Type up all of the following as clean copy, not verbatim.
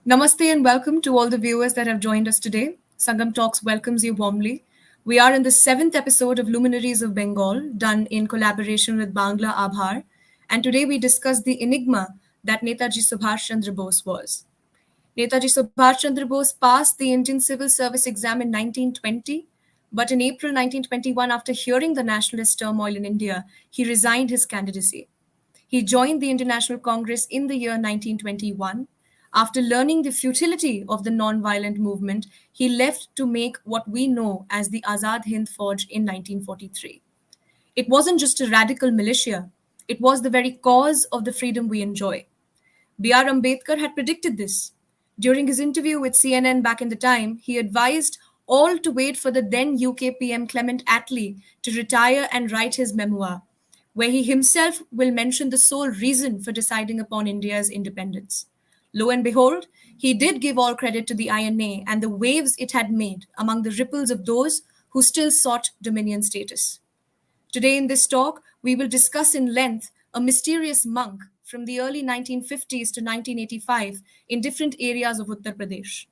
Namaste and welcome to all the viewers that have joined us today. Sangam Talks welcomes you warmly. We are in the seventh episode of Luminaries of Bengal, done in collaboration with Bangla Abhar, and today we discuss the enigma that Netaji Subhash Chandra Bose was. Netaji Subhash Chandra Bose passed the Indian Civil Service exam in 1920, but in April 1921, after hearing the nationalist turmoil in India, he resigned his candidacy. He joined the International Congress in the year 1921. After learning the futility of the non-violent movement, he left to make what we know as the Azad Hind Fauj in 1943. It wasn't just a radical militia, it was the very cause of the freedom we enjoy. B.R. Ambedkar had predicted this. During his interview with CNN back in the time, he advised all to wait for the then UK PM Clement Attlee to retire and write his memoir, where he himself will mention the sole reason for deciding upon India's independence. Lo and behold, he did give all credit to the INA and the waves it had made among the ripples of those who still sought dominion status. Today, in this talk, we will discuss in length a mysterious monk from the early 1950s to 1985 in different areas of Uttar Pradesh.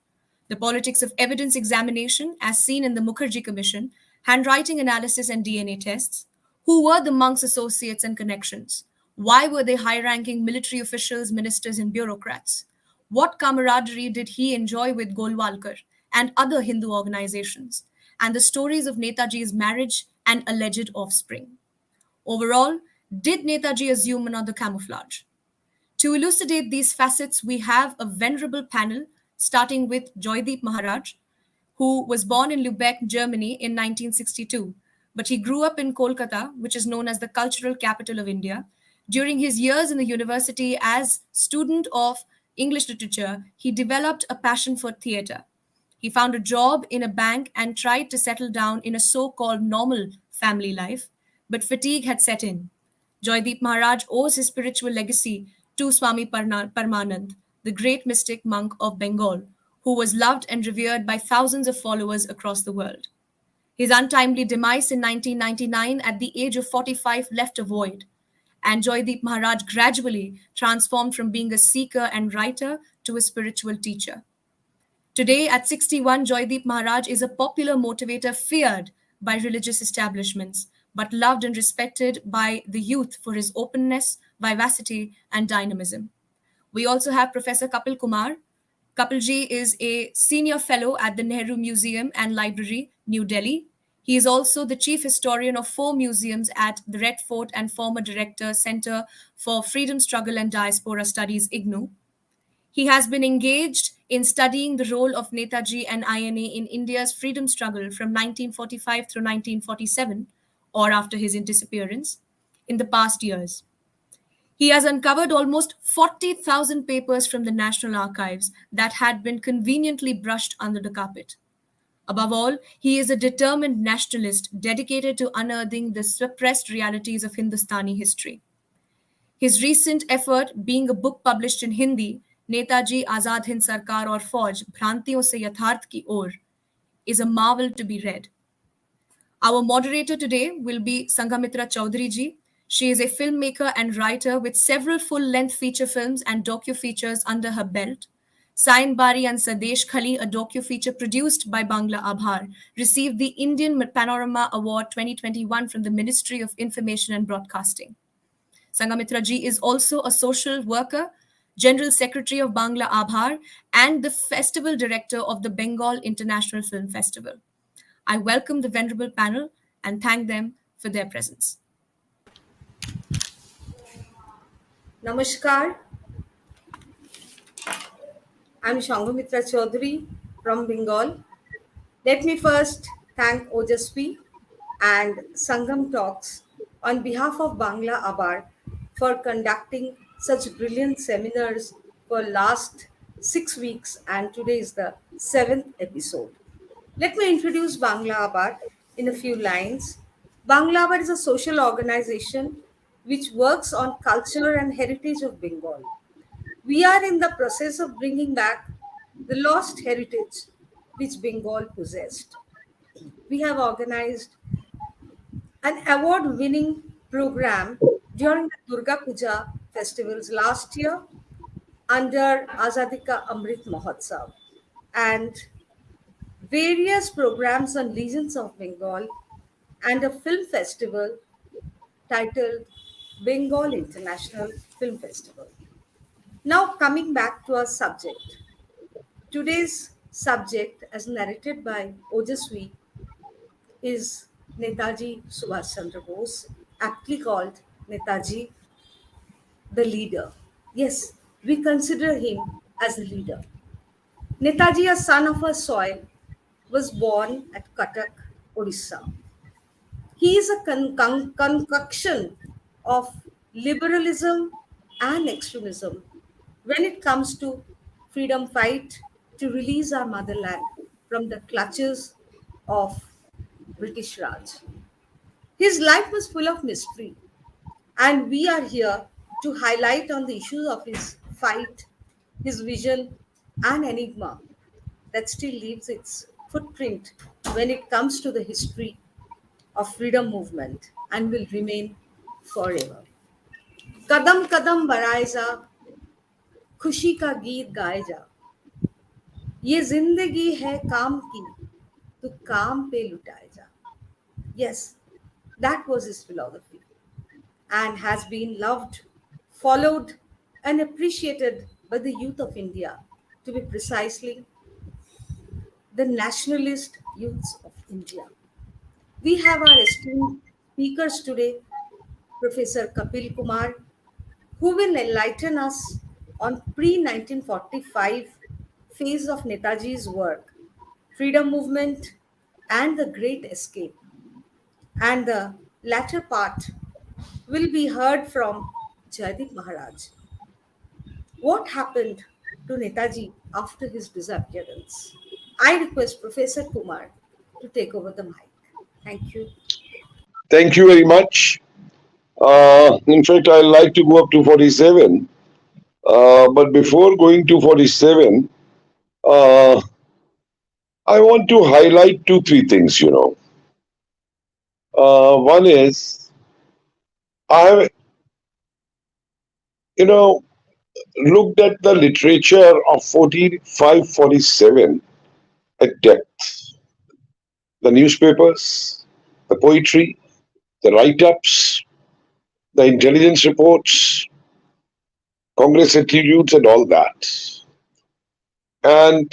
The politics of evidence examination, as seen in the Mukherjee Commission, handwriting analysis and DNA tests. Who were the monk's associates and connections? Why were they high ranking military officials, ministers, and bureaucrats? What camaraderie did he enjoy with Golwalkar and other Hindu organizations? And the stories of Netaji's marriage and alleged offspring. Overall, did Netaji assume another camouflage? To elucidate these facets, we have a venerable panel, starting with Joydeep Maharaj, who was born in Lübeck, Germany in 1962, but he grew up in Kolkata, which is known as the cultural capital of India. During his years in the university as student of English literature, he developed a passion for theatre. He found a job in a bank and tried to settle down in a so-called normal family life, but fatigue had set in. Joydeep Maharaj owes his spiritual legacy to Swami Parmanand, the great mystic monk of Bengal, who was loved and revered by thousands of followers across the world. His untimely demise in 1999 at the age of 45 left a void, and Joydeep Maharaj gradually transformed from being a seeker and writer to a spiritual teacher. Today, at 61, Joydeep Maharaj is a popular motivator feared by religious establishments, but loved and respected by the youth for his openness, vivacity, and dynamism. We also have Professor Kapil Kumar. Kapilji is a senior fellow at the Nehru Museum and Library, New Delhi. He is also the chief historian of 4 museums at the Red Fort and former director, Center for Freedom Struggle and Diaspora Studies, IGNOU. He has been engaged in studying the role of Netaji and INA in India's freedom struggle from 1945 through 1947, or after his disappearance, in the past years. He has uncovered almost 40,000 papers from the National Archives that had been conveniently brushed under the carpet. Above all, he is a determined nationalist dedicated to unearthing the suppressed realities of Hindustani history. His recent effort, being a book published in Hindi, Netaji Azad Hind Sarkar aur Fauj, Bhrantiyon se Yatharth ki Or, is a marvel to be read. Our moderator today will be Sanghamitra Chaudhary ji. She is a filmmaker and writer with several full-length feature films and docu-features under her belt. Sain Bari and Sadesh Khali, a docu-feature produced by Bangla Abhar, received the Indian Panorama Award 2021 from the Ministry of Information and Broadcasting. Sanghamitra ji is also a social worker, General Secretary of Bangla Abhar, and the Festival Director of the Bengal International Film Festival. I welcome the venerable panel and thank them for their presence. Namaskar. I'm Sanghamitra Chaudhary from Bengal. Let me first thank Ojasvi and Sangam Talks on behalf of Bangla Abar for conducting such brilliant seminars for last 6 weeks, and today is the 7th episode. Let me introduce Bangla Abar in a few lines. Bangla Abar is a social organization which works on culture and heritage of Bengal. We are in the process of bringing back the lost heritage which Bengal possessed. We have organized an award-winning program during the Durga Puja festivals last year, under Azadika Amrit Mahotsav and various programs on Legions of Bengal and a film festival titled Bengal International Film Festival. Now, coming back to our subject. Today's subject, as narrated by Ojaswi, is Netaji Subhash Chandra Bose, aptly called Netaji, the leader. Yes, we consider him as a leader. Netaji, a son of a soil, was born at Cuttack, Odisha. He is a concoction of liberalism and extremism when it comes to freedom fight to release our motherland from the clutches of British Raj. His life was full of mystery, and we are here to highlight on the issues of his fight, his vision, and enigma that still leaves its footprint when it comes to the history of freedom movement and will remain forever. कदम कदम बढ़ाए जा खुशी का गीत गाए जा ये जिंदगी है काम की तो काम पे लुटाए जा. Yes, that was his philosophy and has been loved, followed, and appreciated by the youth of India, to be precisely the nationalist youths of India. We have our esteemed speakers today, Professor Kapil Kumar, who will enlighten us on pre-1945 phase of Netaji's work, freedom movement, and the Great Escape. And the latter part will be heard from Jaideep Maharaj. What happened to Netaji after his disappearance? I request Professor Kumar to take over the mic. Thank you. Thank you very much. In fact, I like to go up to 47. But before going to 47, uh, I want to highlight two, three things. One is, I, you know, looked at the literature of 4547 at depth. The newspapers, the poetry, the write-ups, the intelligence reports, Congress attributes and all that. And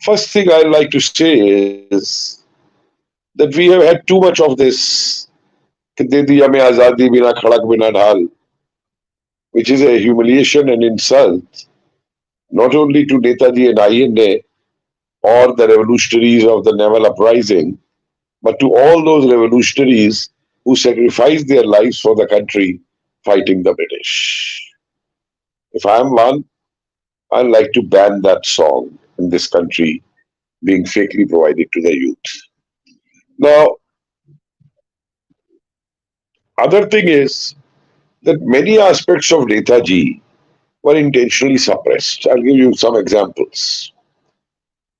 first thing I like to say is that we have had too much of this कि दे दी हमें आजादी बिना खड़क बिना ढाल, which is a humiliation and insult not only to Netaji and INA or the revolutionaries of the naval uprising, but to all those revolutionaries who sacrificed their lives for the country fighting the British. If I am one, I'd like to ban that song in this country being fakely provided to the youth. Now, other thing is that many aspects of Netaji were intentionally suppressed. I'll give you some examples.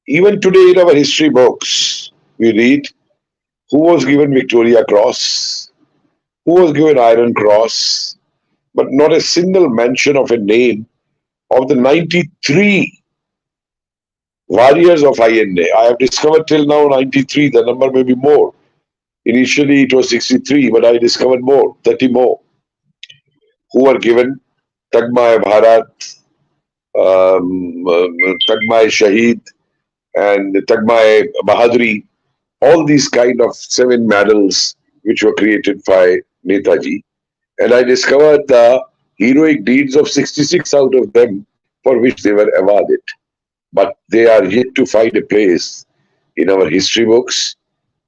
Even today in our history books, we read who was given Victoria Cross, who was given Iron Cross, but not a single mention of a name of the 93 warriors of INA. I have discovered till now 93, the number may be more. Initially it was 63, but I discovered more, 30 more, who were given Tagma-e-Bharat, Tagma-e-Shaheed, and Tagma-e-Bahadri, all these kind of 7 medals which were created by Netaji. And I discovered the heroic deeds of 66 out of them for which they were awarded. But they are yet to find a place in our history books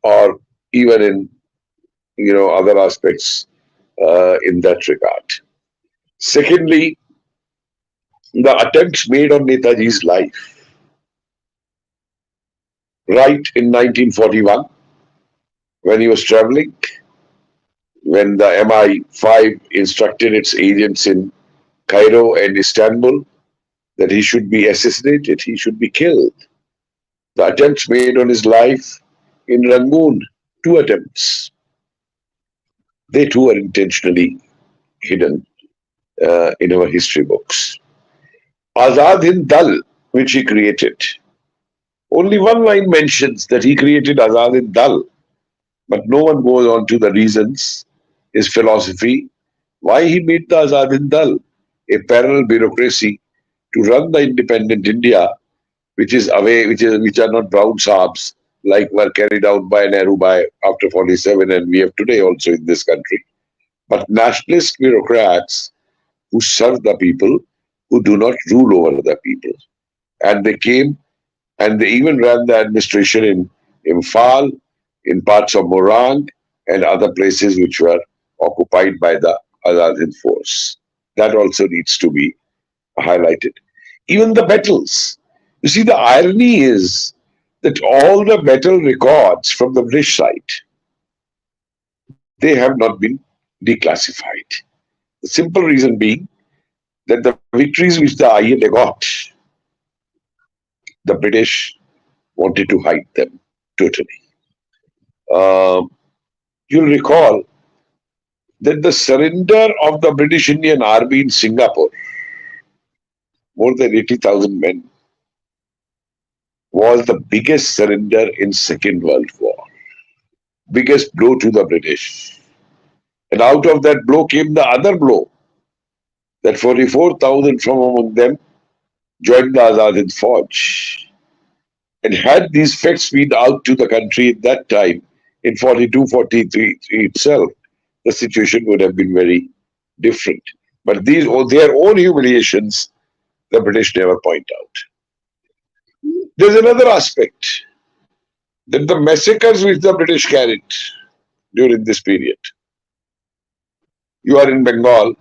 or even in other aspects in that regard. Secondly, the attempts made on Netaji's life. Right in 1941, when he was traveling, when the MI5 instructed its agents in Cairo and Istanbul that he should be assassinated, he should be killed. The attempts made on his life in Rangoon, 2 attempts. They too are intentionally hidden in our history books. Azad Hind Dal, which he created. Only one line mentions that he created Azad Hind Dal, but no one goes on to the reasons, his philosophy, why he made the Azad Hind Dal, a parallel bureaucracy to run the independent India, which is away, which are not brown saabs like were carried out by Nehru by after 47, and we have today also in this country, but nationalist bureaucrats who serve the people, who do not rule over the people. And they came and they even ran the administration in Imphal, in parts of Morang, and other places which were occupied by the Azad Hind force. That also needs to be highlighted. Even the battles. You see, the irony is that all the battle records from the British side, they have not been declassified. The simple reason being that the victories which the INA got, the British wanted to hide them totally. Um you'll recall that the surrender of the British Indian Army in Singapore, more than 80,000 men, was the biggest surrender in Second World War, biggest blow to the British. And out of that blow came the other blow, that 44,000 from among them joined the Azad Hind Fauj. And had these facts been out to the country at that time, in 42, 43 itself, the situation would have been very different. But these, their own humiliations, the British never point out. There's another aspect, that the massacres which the British carried during this period. You are in Bengal,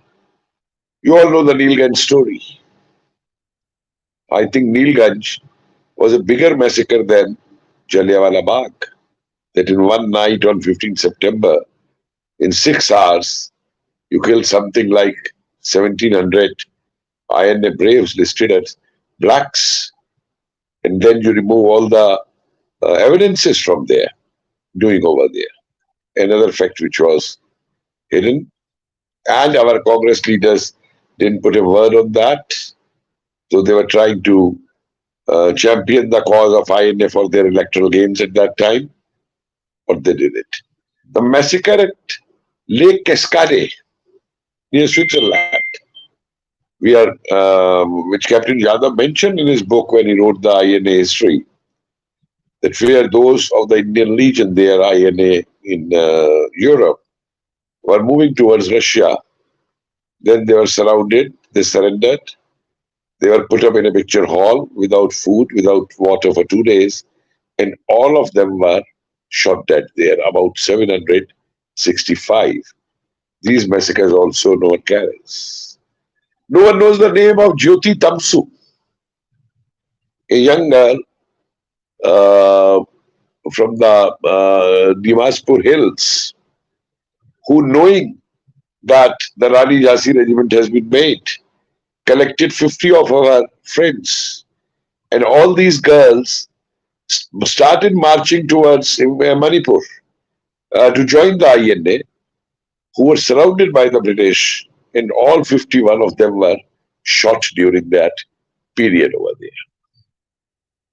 you all know the Neelganj story. I think Neelganj was a bigger massacre than Jallianwala Bagh. That in one night on 15th September, in 6 hours, you killed something like 1700 INA braves listed as blacks, and then you remove all the evidences from there, doing over there. Another fact which was hidden, and our Congress leaders didn't put a word on that. So they were trying to champion the cause of INA for their electoral gains at that time, but they did it. The massacre at Lake Cascade near Switzerland, we are, which Captain Yadav mentioned in his book when he wrote the INA history, that where those of the Indian Legion, their INA in Europe, were moving towards Russia. Then they were surrounded, they surrendered, they were put up in a picture hall without food, without water for 2 days, and all of them were shot dead there, about 765. These massacres also no one cares. No one knows the name of Jyoti Tamsu, a young girl from the Nimaspur Hills, who, knowing that the Rani Yasi Regiment has been made, collected 50 of our friends, and all these girls started marching towards Manipur to join the INA, who were surrounded by the British, and all 51 of them were shot during that period over there.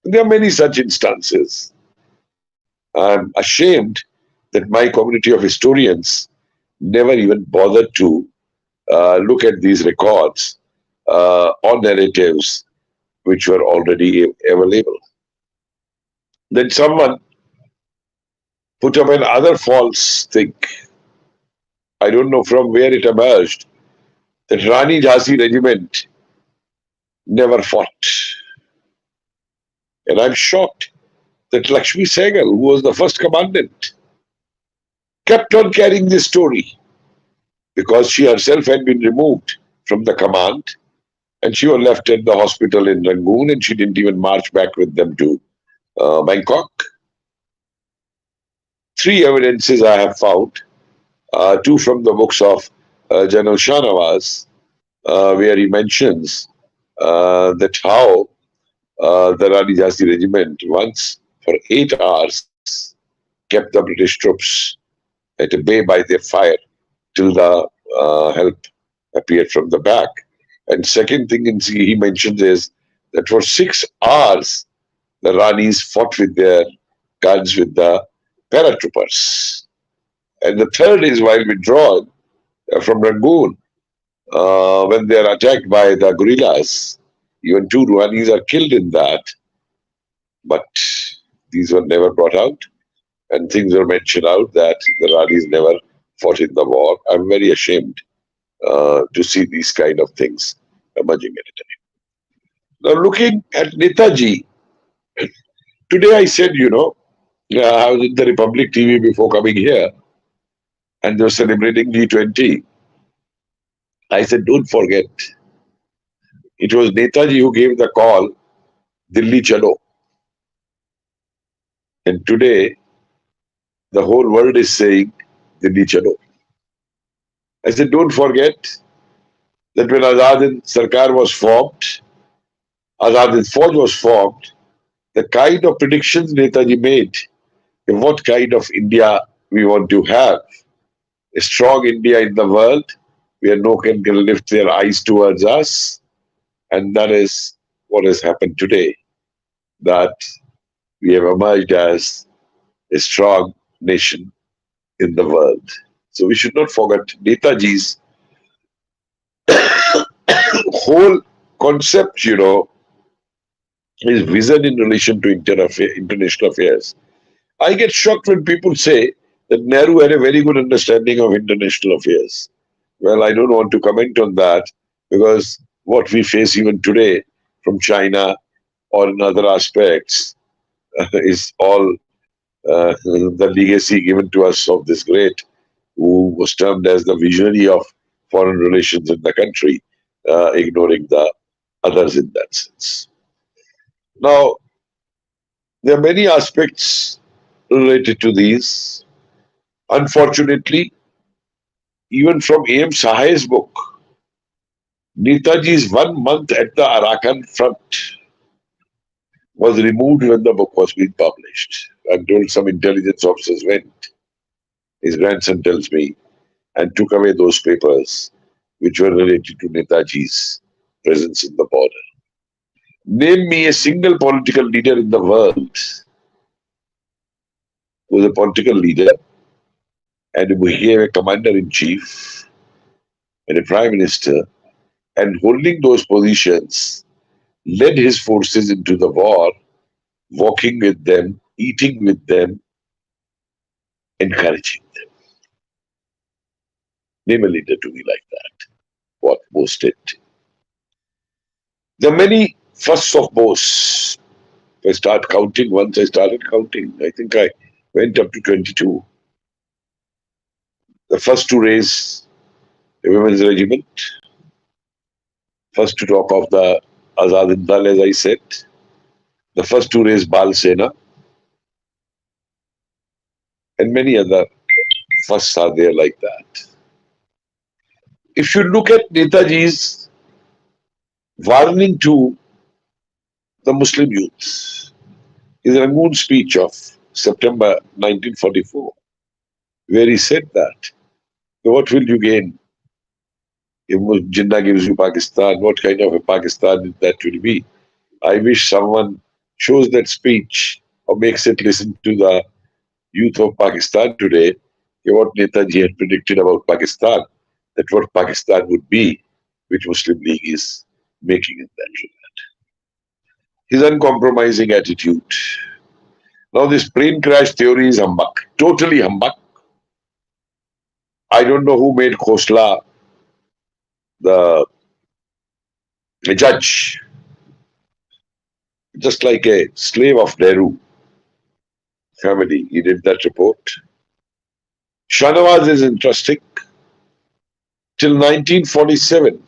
There are many such instances. I'm ashamed that my community of historians never even bothered to look at these records or narratives which were already available. Then someone put up another false thing. I don't know from where it emerged, that Rani Yasi Regiment never fought. And I'm shocked that Lakshmi Sehgal, who was the first commandant, kept on carrying this story, because she herself had been removed from the command and she was left at the hospital in Rangoon, and she didn't even march back with them to Bangkok. Three evidences I have found, two from the books of General Shahnawaz, where he mentions that how the Rani Jhansi Regiment once for 8 hours kept the British troops at a bay by their fire till the help appeared from the back. And second thing he mentions is that for 6 hours the Ranis fought with their guns with the paratroopers. And the third is while withdrawn from Rangoon, when they are attacked by the guerrillas, even 2 Ranis are killed in that, but these were never brought out. And things were mentioned out that the Ranis never fought in the war. I'm very ashamed to see these kind of things emerging at a time. Now, looking at Netaji, today I said, I was in the Republic TV before coming here, and they were celebrating G20. I said, don't forget, it was Netaji who gave the call, Delhi Chalo. And today, the whole world is saying, Delhi Chalo. I said, don't forget that when Azad Hind Sarkar was formed, Azad Hind Fauj was formed, the kind of predictions Netaji made, what kind of India we want to have, a strong India in the world, where no one can lift their eyes towards us, and that is what has happened today, that we have emerged as a strong nation in the world. So we should not forget Netaji's whole concept, his vision in relation to international affairs. I get shocked when people say that Nehru had a very good understanding of international affairs. Well, I don't want to comment on that because what we face even today from China or in other aspects is all the legacy given to us of this great, who was termed as the visionary of foreign relations in the country, ignoring the others in that sense. Now, there are many aspects related to these. Unfortunately, even from A.M. Sahai's book, Netaji's 1 month at the Arakan front was removed when the book was being published. I'm told some intelligence officers went, his grandson tells me, and took away those papers which were related to Netaji's presence in the border. Name me a single political leader in the world who was a political leader and who became a commander-in-chief and a prime minister, and holding those positions, led his forces into the war, walking with them, eating with them, encouraging them. Name a leader to be like that. What boasted. There are many firsts of Bose. If I start counting, once I started counting, I think I went up to 22. The first to raise a women's regiment, first to talk of the Azad Hind Dal, as I said, the first to raise Bal Sena, and many other firsts are there like that. If you look at Netaji's warning to the Muslim youth, his Rangoon speech of September 1944, where he said that, what will you gain if Jinnah gives you Pakistan? What kind of a Pakistan that will be? I wish someone shows that speech or makes it listen to the youth of Pakistan today, what Netaji had predicted about Pakistan, that what Pakistan would be, which Muslim League is making in that regard. His uncompromising attitude. Now this plane crash theory is humbug, totally humbug. I don't know who made Khosla the judge, just like a slave of Nehru family. He did that report. Shahnawaz is interesting. Till 1947,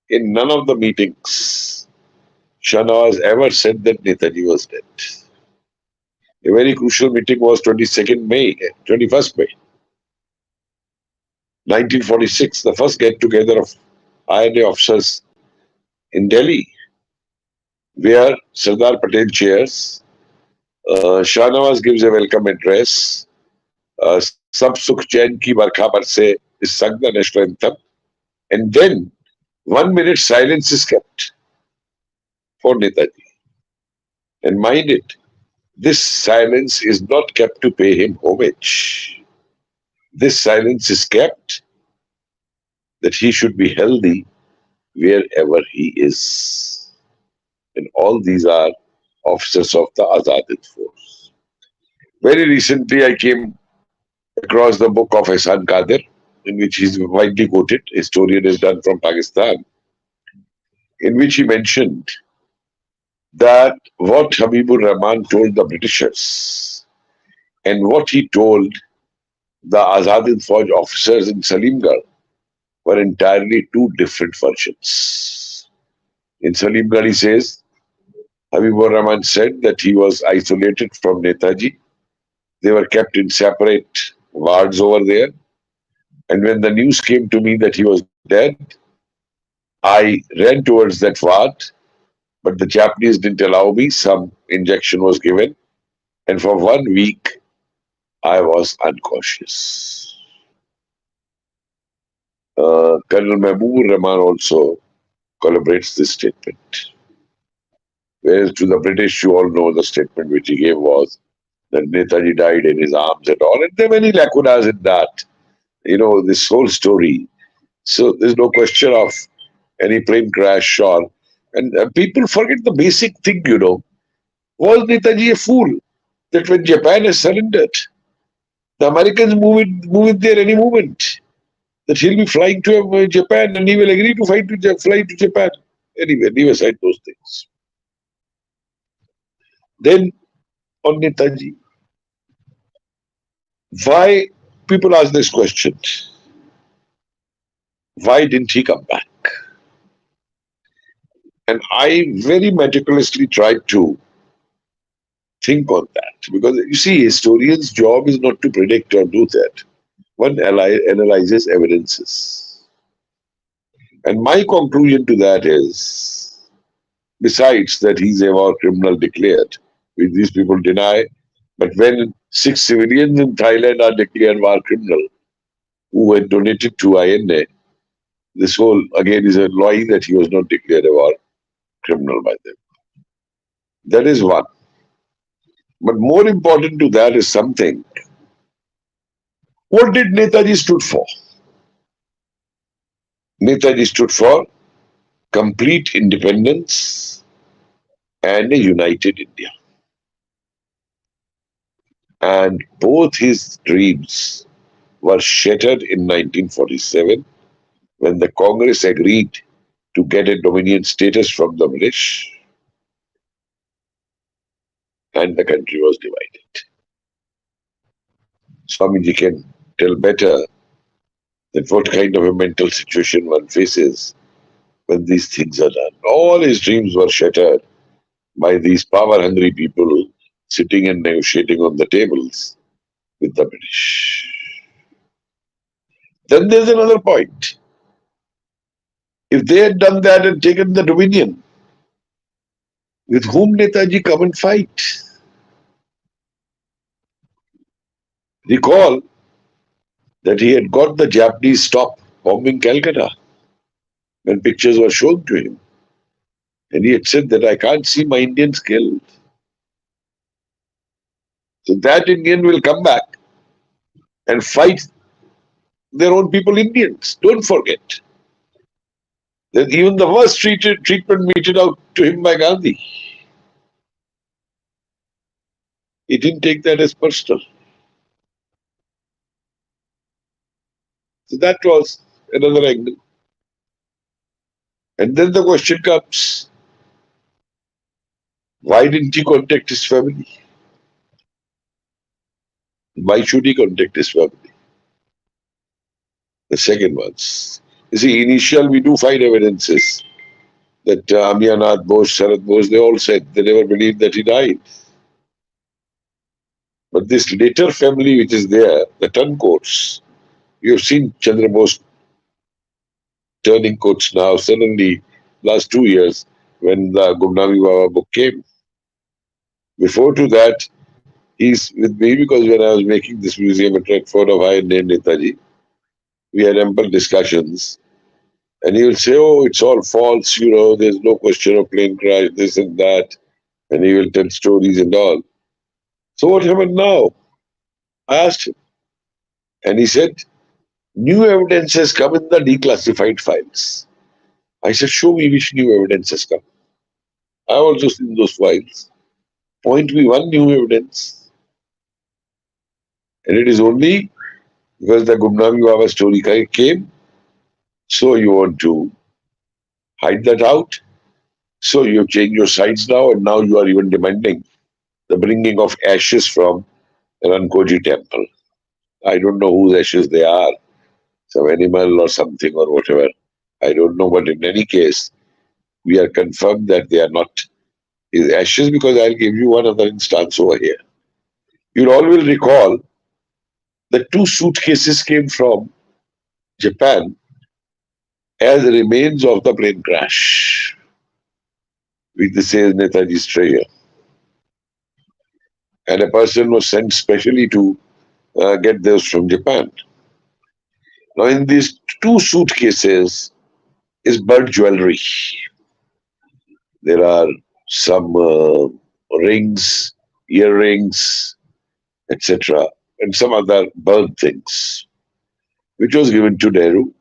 in none of the meetings, Shahnawaz ever said that Netaji was dead. A very crucial meeting was 21st May, 1946, the first get-together of INA officers in Delhi, where Sardar Patel chairs, Shahnawaz gives a welcome address, Sab Sukh Chain Ki Barkha Par Se is sung the national anthem, and then 1 minute silence is kept for Netaji. And mind it, this silence is not kept to pay him homage. This silence is kept that he should be healthy wherever he is. And all these are officers of the Azadid force. Very recently, I came across the book of Ehsan Qadir, in which he's widely quoted, historian is done from Pakistan, in which he mentioned that what Habibur Rahman told the Britishers and what he told the Azadid Fauj officers in Salimgarh were entirely two different versions. In Salimgarh, he says, Habibur Rahman said that he was isolated from Netaji. They were kept in separate wards over there. And when the news came to me that he was dead, I ran towards that ward, but the Japanese didn't allow me. Some injection was given. And for 1 week, I was unconscious. Colonel Habibur Rahman also corroborates this statement. Whereas to the British, you all know the statement which he gave was that Netaji died in his arms and all. And there are many lacunas in that, this whole story. So there's no question of any plane crash or. And people forget the basic thing, Was Netaji a fool that when Japan has surrendered, the Americans move it there any moment? That he'll be flying to Japan and he will agree to fly to Japan. Anyway, leave aside those things. Then on Netaji, why people ask this question? Why didn't he come back? And I very meticulously tried to think on that because you see, historians' job is not to predict or do that. One analyzes evidences. And my conclusion to that is, besides that he's a war criminal declared, which these people deny, but when 6 civilians in Thailand are declared war criminal who had donated to INA, this whole again is a lie that he was not declared a war criminal by them. That is one. But more important to that is something. What did Netaji stood for? Netaji stood for complete independence and a united India. And both his dreams were shattered in 1947 when the Congress agreed to get a dominion status from the British and the country was divided. Swamiji can tell better that what kind of a mental situation one faces when these things are done. All his dreams were shattered by these power-hungry people sitting and negotiating on the tables with the British. Then there's another point. If they had done that and taken the dominion, with whom Netaji come and fight? Recall that he had got the Japanese stop bombing Calcutta when pictures were shown to him. And he had said that I can't see my Indians killed. So that Indian will come back and fight their own people, Indians. Don't forget that even the worst treatment meted out to him by Gandhi, he didn't take that as personal. So that was another angle. And then the question comes, why didn't he contact his family? Why should he contact his family? The second one. You see, initial we do find evidences that Amiyanath Bose, Sharad Bose, they all said they never believed that he died. But this later family which is there, the turncoats, you have seen Chandra Bose turning coats now, suddenly last 2 years when the Gumnami Baba book came. Before to that, he's with me because when I was making this museum at Redford of High named Netaji, we had ample discussions And he will say, oh, it's all false, there's no question of plane crash, this and that. And he will tell stories and all. So what happened now? I asked him. And he said, new evidence has come in the declassified files. I said, show me which new evidence has come. I also seen those files. Point me one new evidence. And it is only because the Gumnami Baba story came, so you want to hide that out. So you've changed your sides now, and now you are even demanding the bringing of ashes from Rankoji temple. I don't know whose ashes they are, some animal or something or whatever. I don't know, but in any case, we are confirmed that they are not his ashes, because I'll give you one other instance over here. You all will recall that two suitcases came from Japan as remains of the plane crash, which they say is Netaji's treasure. And a person was sent specially to get those from Japan. Now, in these two suitcases is burnt jewelry. There are some rings, earrings, etc., and some other burnt things, which was given to Nehru.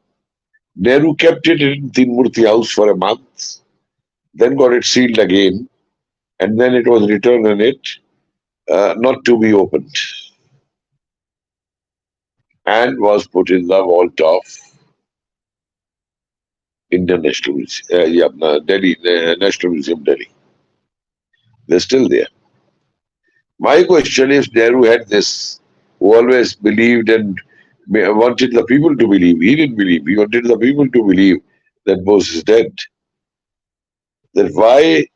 Nehru kept it in Tinmurti house for a month, then got it sealed again, and then it was returned in it, not to be opened, and was put in the vault of Indian National Museum, Delhi, National Museum, Delhi. They're still there. My question is, Nehru had this, who always believed and wanted the people to believe. He didn't believe. He wanted the people to believe that Bose is dead. That why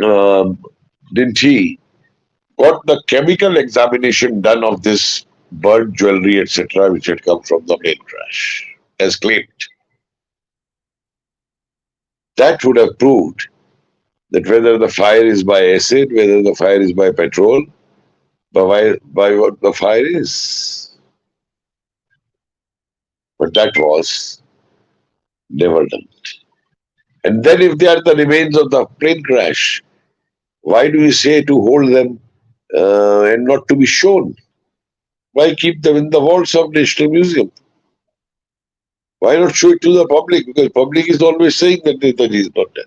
um, didn't he got the chemical examination done of this burnt jewelry, etc., which had come from the plane crash, as claimed? That would have proved that whether the fire is by acid, whether the fire is by petrol, by what the fire is. But that was never done. And then if they are the remains of the plane crash, why do you say to hold them and not to be shown? Why keep them in the vaults of National Museum? Why not show it to the public? Because public is always saying that Netaji is not dead.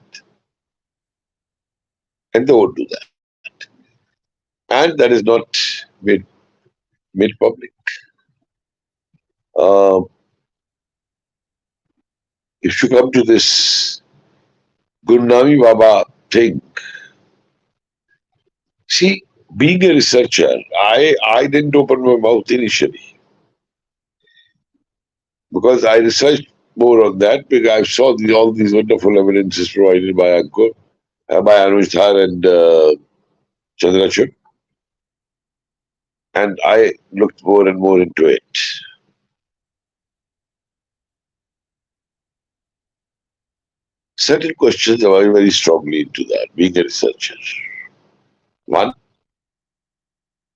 And they won't do that. And that is not made public. Uh, if you come to this Gumnami Baba thing, see, being a researcher, I didn't open my mouth initially because I researched more on that, because I saw all these wonderful evidences provided by Ankur, by Anuj Thar and Chandrachud, and I looked more and more into it. Certain questions are very strongly into that, being a researcher. One,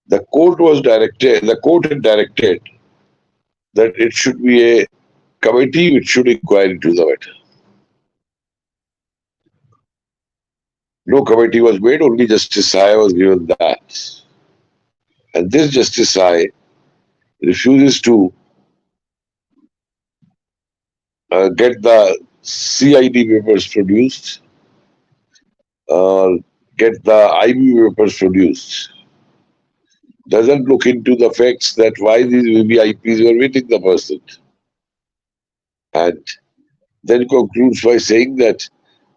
the court had directed that it should be a committee which should inquire into the matter. No committee was made, only Justice Sai was given that. And this Justice Sai refuses to get the CID papers produced, get the IB papers produced. Doesn't look into the facts that why these VVIPs were waiting the person. And then concludes by saying that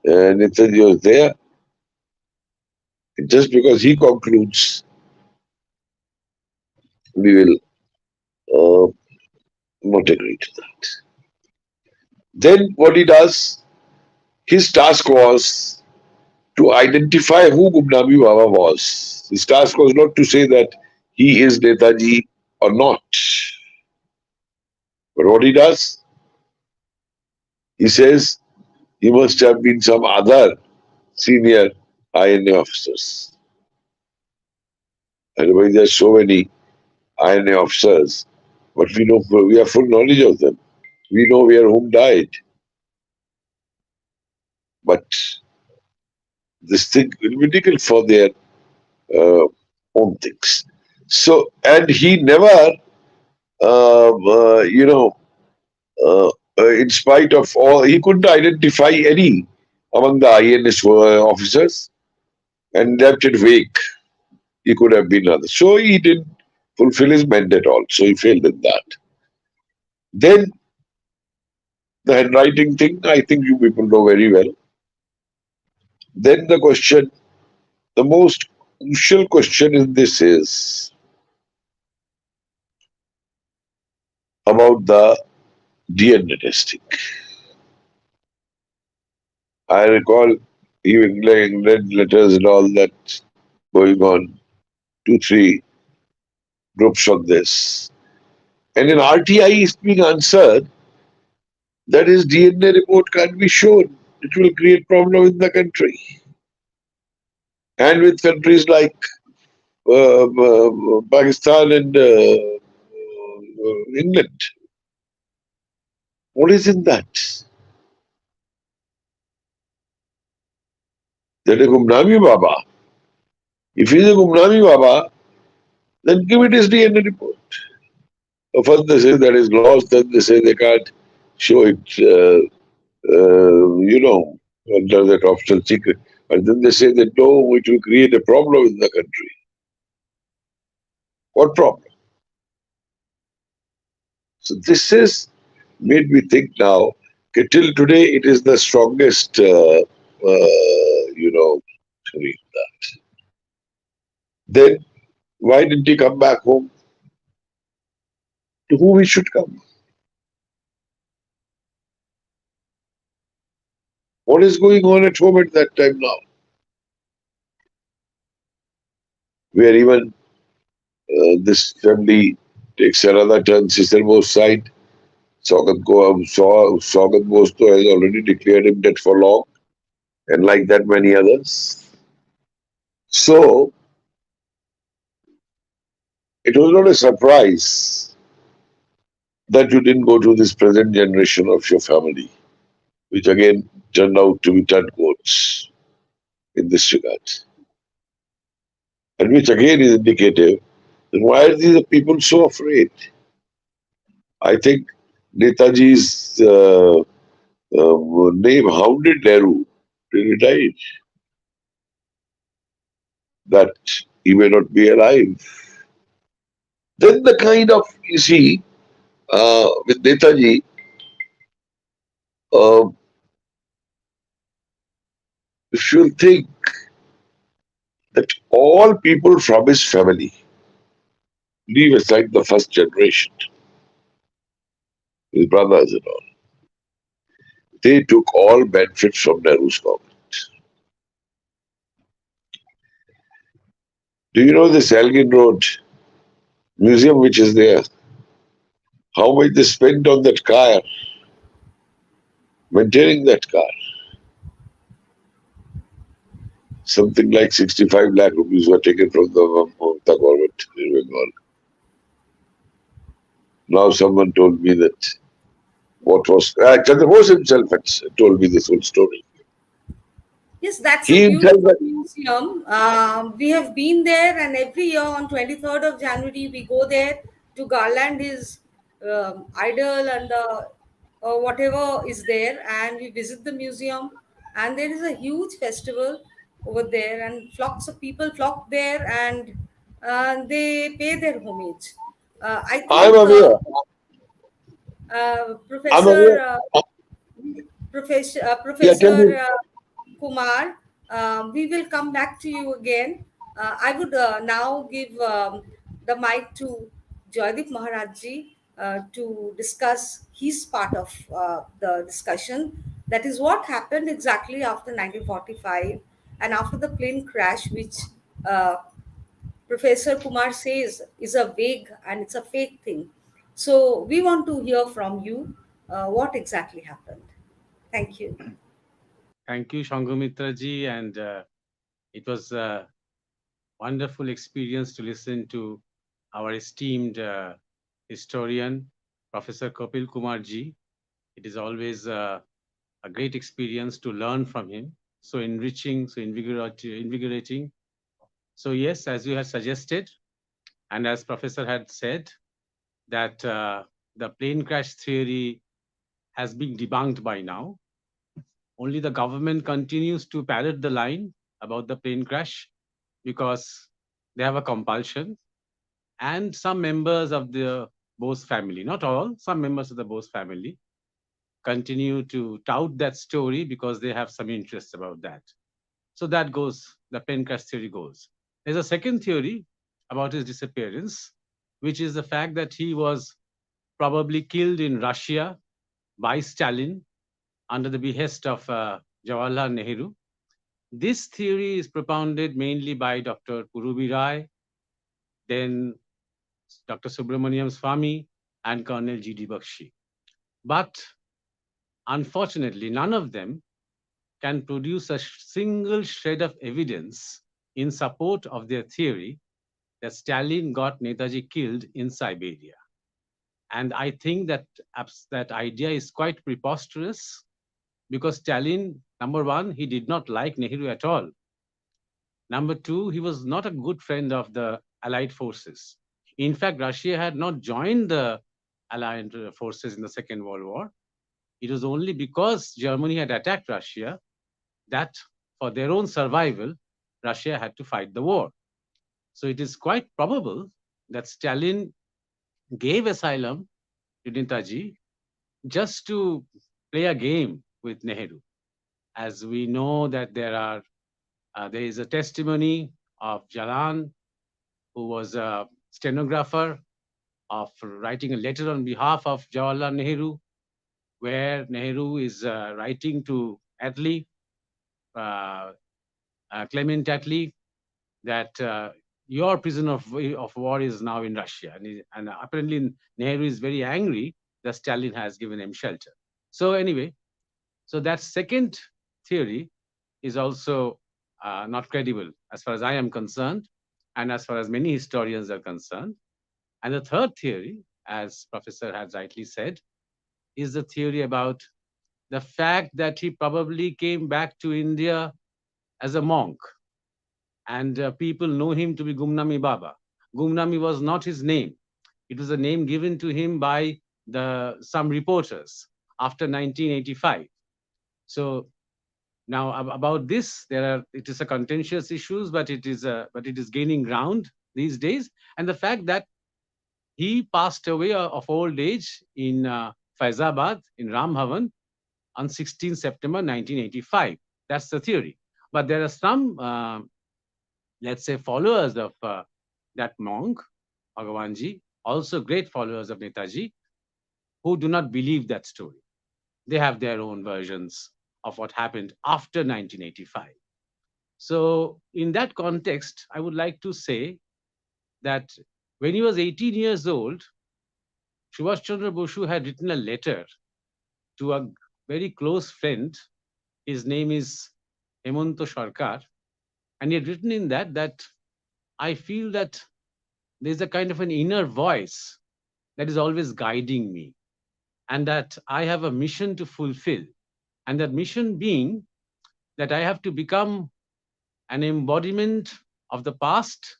Netaji was there. Just because he concludes, we will uh, not agree to that. Then what he does, his task was to identify who Gumnami Baba was. His task was not to say that he is Netaji or not. But what he does, he says he must have been some other senior INA officers. Otherwise, there are so many INA officers, but we have full knowledge of them. We know where whom died, but this thing ridiculous for their uh, own things. So, and he never, you know, in spite of all, he couldn't identify any among the INS officers and left it vague. He could have been others. So he didn't fulfill his mandate also. He failed in that. Then the handwriting thing, I think you people know very well. Then the question, the most crucial question in this is about the DNA testing. I recall England letters and all that going on, two, three groups on this. And in RTI is being answered that his DNA report can't be shown. It will create problem in the country. And with countries like Pakistan and England. What is in that? That a Gumnami Baba. If he's a Gumnami Baba, then give it his DNA report. First they say that is lost, then they say they can't show it, under that official secret. And then they say that no, it will create a problem in the country. What problem? So this has made me think now. Okay, till today, it is the strongest, read that. Then why didn't he come back home? To whom he should come? What is going on at home at that time now? Where even this family takes another turn, Sister Bose side. Saugat Bose has already declared him dead for long, and like that, many others. So, it was not a surprise that you didn't go to this present generation of your family, which again turned out to be turncoats in this regard. And which again is indicative that why are these people so afraid? I think Netaji's name hounded Nehru till he died, that he may not be alive. Then the kind of, you see, with Netaji, uh, if you think that all people from his family, leave aside the first generation, his brothers and all, they took all benefits from Nehru's government. Do you know this Elgin Road museum which is there? How much they spent on that car, maintaining that car? Something like 65 lakh rupees were taken from the government in Bengal. Now someone told me that what was Chandra Bose himself had told me this whole story. Yes, that's a He himself beautiful museum. We have been there, and every year on 23rd of January, we go there to garland his idol and the whatever is there, and we visit the museum. And there is a huge festival over there, and flocks of people flock there, and they pay their homage. I I'm think aware. I'm aware. Professor Yeah, tell me. Professor Kumar, we will come back to you again. I would now give the mic to Joydeep Maharajji to discuss his part of the discussion. That is what happened exactly after 1945 and after the plane crash, which uh, Professor Kumar says is a vague and it's a fake thing. So we want to hear from you what exactly happened. Thank you. Thank you, Shangumitra ji, and it was a wonderful experience to listen to our esteemed historian, Professor Kapil Kumar ji. It is always a great experience to learn from him. So enriching, so invigorating. So yes, as you had suggested, and as Professor had said, that the plane crash theory has been debunked by now. Only the government continues to parrot the line about the plane crash because they have a compulsion. And some members of the Bose family, not all, some members of the Bose family continue to tout that story because they have some interest about that. So that goes, the plane crash theory goes. There's a second theory about his disappearance, which is the fact that he was probably killed in Russia by Stalin under the behest of Jawaharlal Nehru. This theory is propounded mainly by Dr. Purubi Rai, then Dr. Subramaniam Swamy, and Colonel G.D. Bakshi. But unfortunately, none of them can produce a single shred of evidence in support of their theory that Stalin got Netaji killed in Siberia. And I think that that idea is quite preposterous because Stalin, number one, he did not like Nehru at all. Number two, he was not a good friend of the Allied forces. In fact, Russia had not joined the Allied forces in the Second World War. It was only because Germany had attacked Russia that, for their own survival, Russia had to fight the war. So it is quite probable that Stalin gave asylum to Netaji just to play a game with Nehru. As we know that there is a testimony of Jalan, who was a stenographer, of writing a letter on behalf of Jawaharlal Nehru, where Nehru is writing to Attlee, Clement Attlee, that your prisoner of war is now in Russia. And apparently Nehru is very angry that Stalin has given him shelter. So anyway, so that second theory is also not credible as far as I am concerned, and as far as many historians are concerned. And the third theory, as Professor has rightly said, is the theory about the fact that he probably came back to India as a monk. And people know him to be Gumnami Baba. Gumnami was not his name. It was a name given to him by some reporters after 1985. So now about this, it is a contentious issues, but it is gaining ground these days. And the fact that he passed away of old age in Faizabad in Ram Bhavan on 16 September 1985. That's the theory. But there are some, let's say, followers of that monk, Bhagavanji, also great followers of Netaji, who do not believe that story. They have their own versions of what happened after 1985. So in that context, I would like to say that when he was 18 years old, Subhash Chandra Bose had written a letter to a very close friend. His name is Hemanto Sarkar. And he had written in that I feel that there's a kind of an inner voice that is always guiding me, and that I have a mission to fulfill. And that mission being that I have to become an embodiment of the past,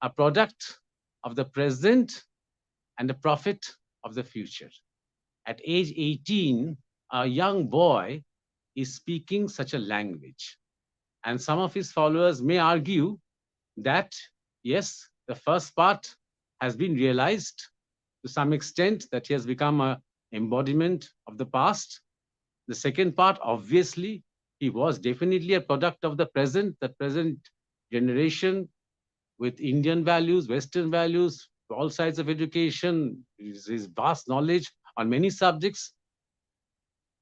a product of the present, and a prophet of the future. At age 18, a young boy is speaking such a language. And some of his followers may argue that, yes, the first part has been realized to some extent, that he has become an embodiment of the past. The second part, obviously, he was definitely a product of the present generation with Indian values, Western values, all sides of education, his vast knowledge on many subjects.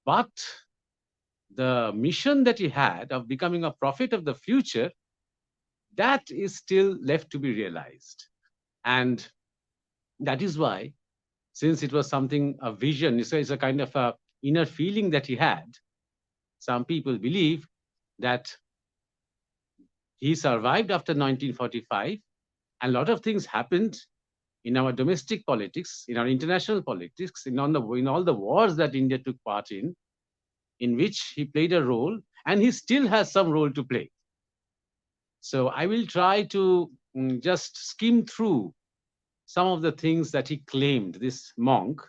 But the mission that he had of becoming a prophet of the future, that is still left to be realized. And that is why, since it was something, a vision, it's a kind of a inner feeling that he had, some people believe that he survived after 1945, and a lot of things happened in our domestic politics, in our international politics, in all the wars that India took part in which he played a role, and he still has some role to play. So I will try to just skim through some of the things that he claimed. This monk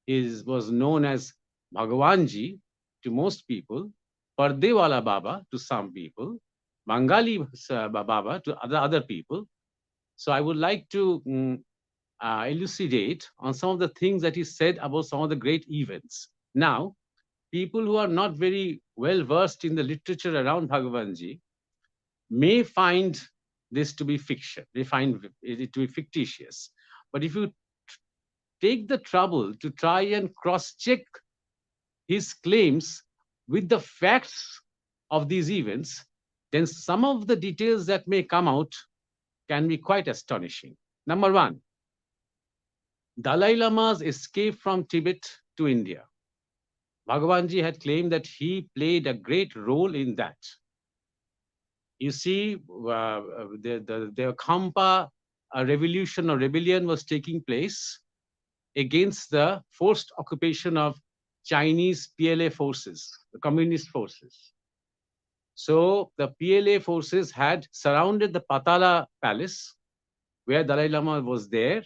was known as Bhagavanji to most people, Pardewala Baba to some people, Bengali Baba to other people. So I would like to elucidate on some of the things that he said about some of the great events. Now, people who are not very well versed in the literature around Bhagavanji may find this to be fiction. They find it to be fictitious. But if you take the trouble to try and cross-check his claims with the facts of these events, then some of the details that may come out can be quite astonishing. Number one, Dalai Lama's escape from Tibet to India. Bhagavanji had claimed that he played a great role in that. You see, the Khampa revolution or rebellion was taking place against the forced occupation of Chinese PLA forces, the communist forces. So the PLA forces had surrounded the Patala palace where Dalai Lama was there.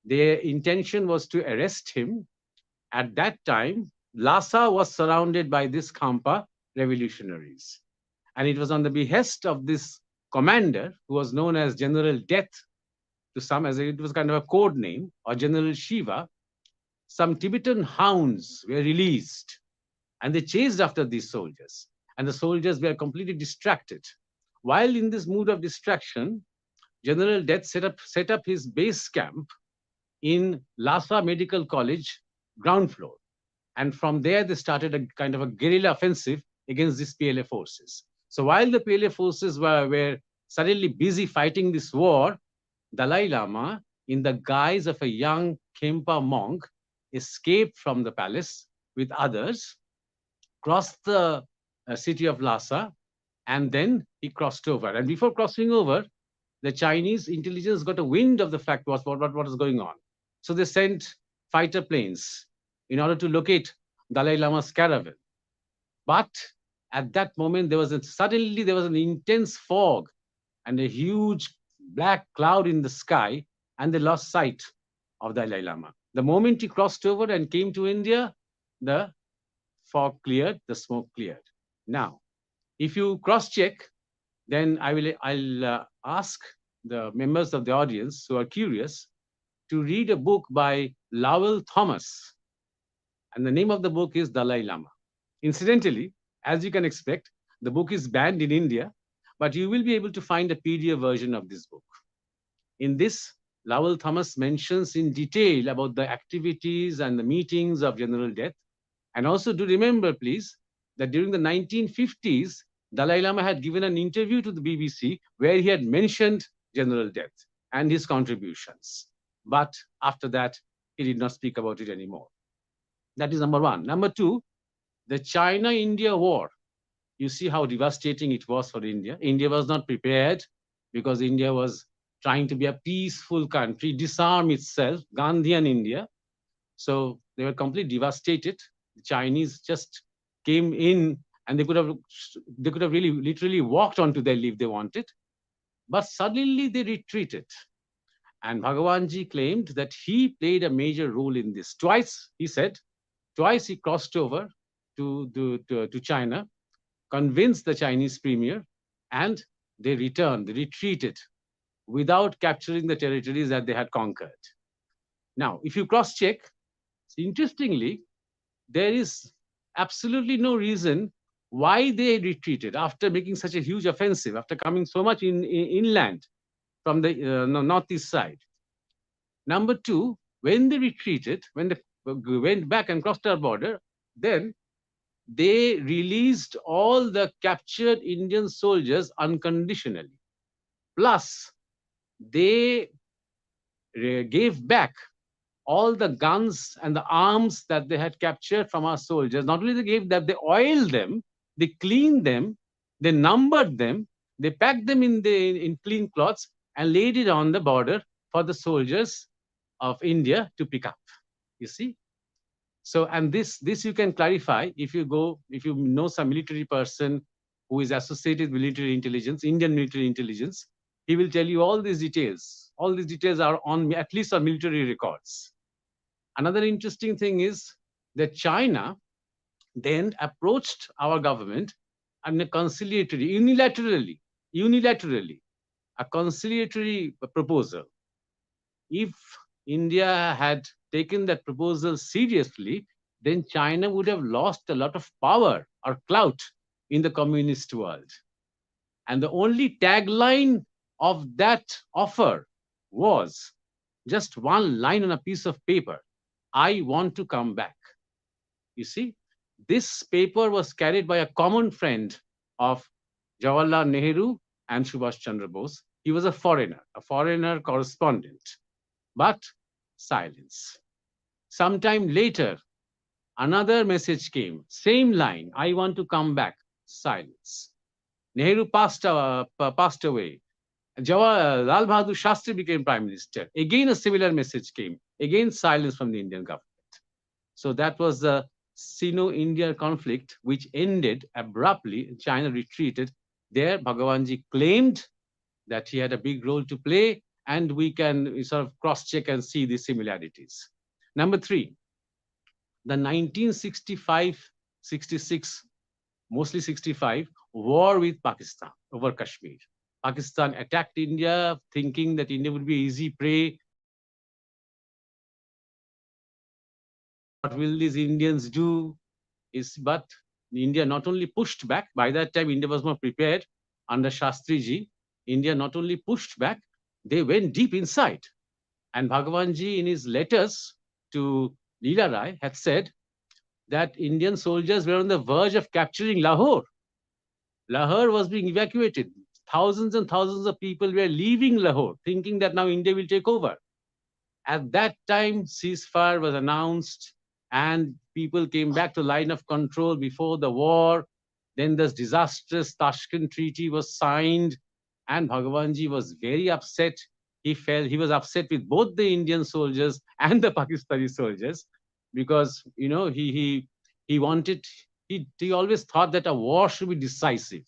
Their intention was to arrest him. At that time, Lhasa was surrounded by these Khampa revolutionaries. And it was on the behest of this commander, who was known as General Death to some, as it was kind of a code name, or General Shiva. Some Tibetan hounds were released and they chased after these soldiers. And the soldiers were completely distracted. While in this mood of distraction, General Death set up his base camp in Lhasa Medical College ground floor. And from there, they started a kind of a guerrilla offensive against these PLA forces. So while the PLA forces were suddenly busy fighting this war, Dalai Lama, in the guise of a young Khenpa monk, escaped from the palace with others, crossed the city of Lhasa, and then he crossed over. And before crossing over, the Chinese intelligence got a wind of the fact what was going on. So they sent fighter planes in order to locate Dalai Lama's caravan. But at that moment, suddenly there was an intense fog and a huge black cloud in the sky, and they lost sight of Dalai Lama. The moment he crossed over and came to India, the fog cleared, the smoke cleared. Now, if you cross-check, then I'll ask the members of the audience who are curious to read a book by Lowell Thomas. And the name of the book is Dalai Lama. Incidentally, as you can expect, the book is banned in India, but you will be able to find a PDF version of this book. In this, Lowell Thomas mentions in detail about the activities and the meetings of General Death. And also do remember, please, that during the 1950s, Dalai Lama had given an interview to the BBC where he had mentioned General Death and his contributions. But after that, he did not speak about it anymore. That is number one. Number two, the China-India war. You see how devastating it was for India. India was not prepared because India was trying to be a peaceful country, disarm itself, Gandhian India. So they were completely devastated. The Chinese just came in and they could have really literally walked onto their leave if they wanted. But suddenly they retreated. And Bhagavanji claimed that he played a major role in this. Twice, he said, twice he crossed over to China, convinced the Chinese premier, and they retreated without capturing the territories that they had conquered. Now, if you cross-check, interestingly, there is absolutely no reason why they retreated after making such a huge offensive, after coming so much inland from the northeast side. Number two, when they retreated, when they went back and crossed our border, then they released all the captured Indian soldiers unconditionally. Plus, they gave back all the guns and the arms that they had captured from our soldiers. Not only they gave them, they oiled them, they cleaned them, they numbered them, they packed them in clean cloths and laid it on the border for the soldiers of India to pick up. You see? So, and this you can clarify if you know some military person who is associated with military intelligence, Indian military intelligence, he will tell you all these details. All these details are on at least on military records. Another interesting thing is that China then approached our government and a conciliatory, unilaterally, a conciliatory proposal. If India had taken that proposal seriously, then China would have lost a lot of power or clout in the communist world. And the only tagline of that offer was just one line on a piece of paper: I want to come back. You see, this paper was carried by a common friend of Jawaharlal Nehru and Subhash Chandra Bose. He was a foreigner correspondent, but silence. Sometime later, another message came, same line: I want to come back. Silence. Nehru passed away. Lal Bahadur Shastri became Prime Minister. Again, a similar message came. Again, silence from the Indian government. So that was the Sino-India conflict, which ended abruptly. China retreated. There, Bhagavanji claimed that he had a big role to play, and we can sort of cross-check and see the similarities. Number 3, the 1965-66, mostly 65, war with Pakistan over Kashmir. Pakistan attacked India, thinking that India would be easy prey. What will these Indians do? But India not only pushed back, by that time India was more prepared under Shastriji. India not only pushed back, they went deep inside. And Bhagavanji, in his letters to Leela Rai, had said that Indian soldiers were on the verge of capturing Lahore. Lahore was being evacuated. Thousands and thousands of people were leaving Lahore, thinking that now India will take over. At that time, ceasefire was announced, and people came back to line of control before the war. Then this disastrous Tashkent Treaty was signed, and Bhagavanji was very upset. He was upset with both the Indian soldiers and the Pakistani soldiers, because he always thought that a war should be decisive.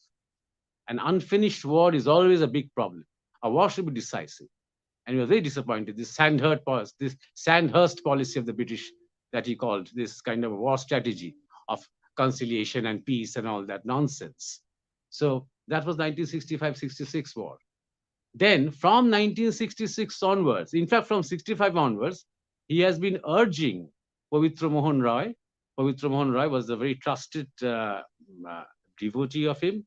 An unfinished war is always a big problem. A war should be decisive. And he was very disappointed. This Sandhurst policy of the British, that he called this kind of war strategy of conciliation and peace and all that nonsense. So that was 1965-66 war. Then from 1966 onwards, in fact from 65 onwards, he has been urging Pavitra Mohan Roy. Pavitra Mohan Roy was a very trusted devotee of him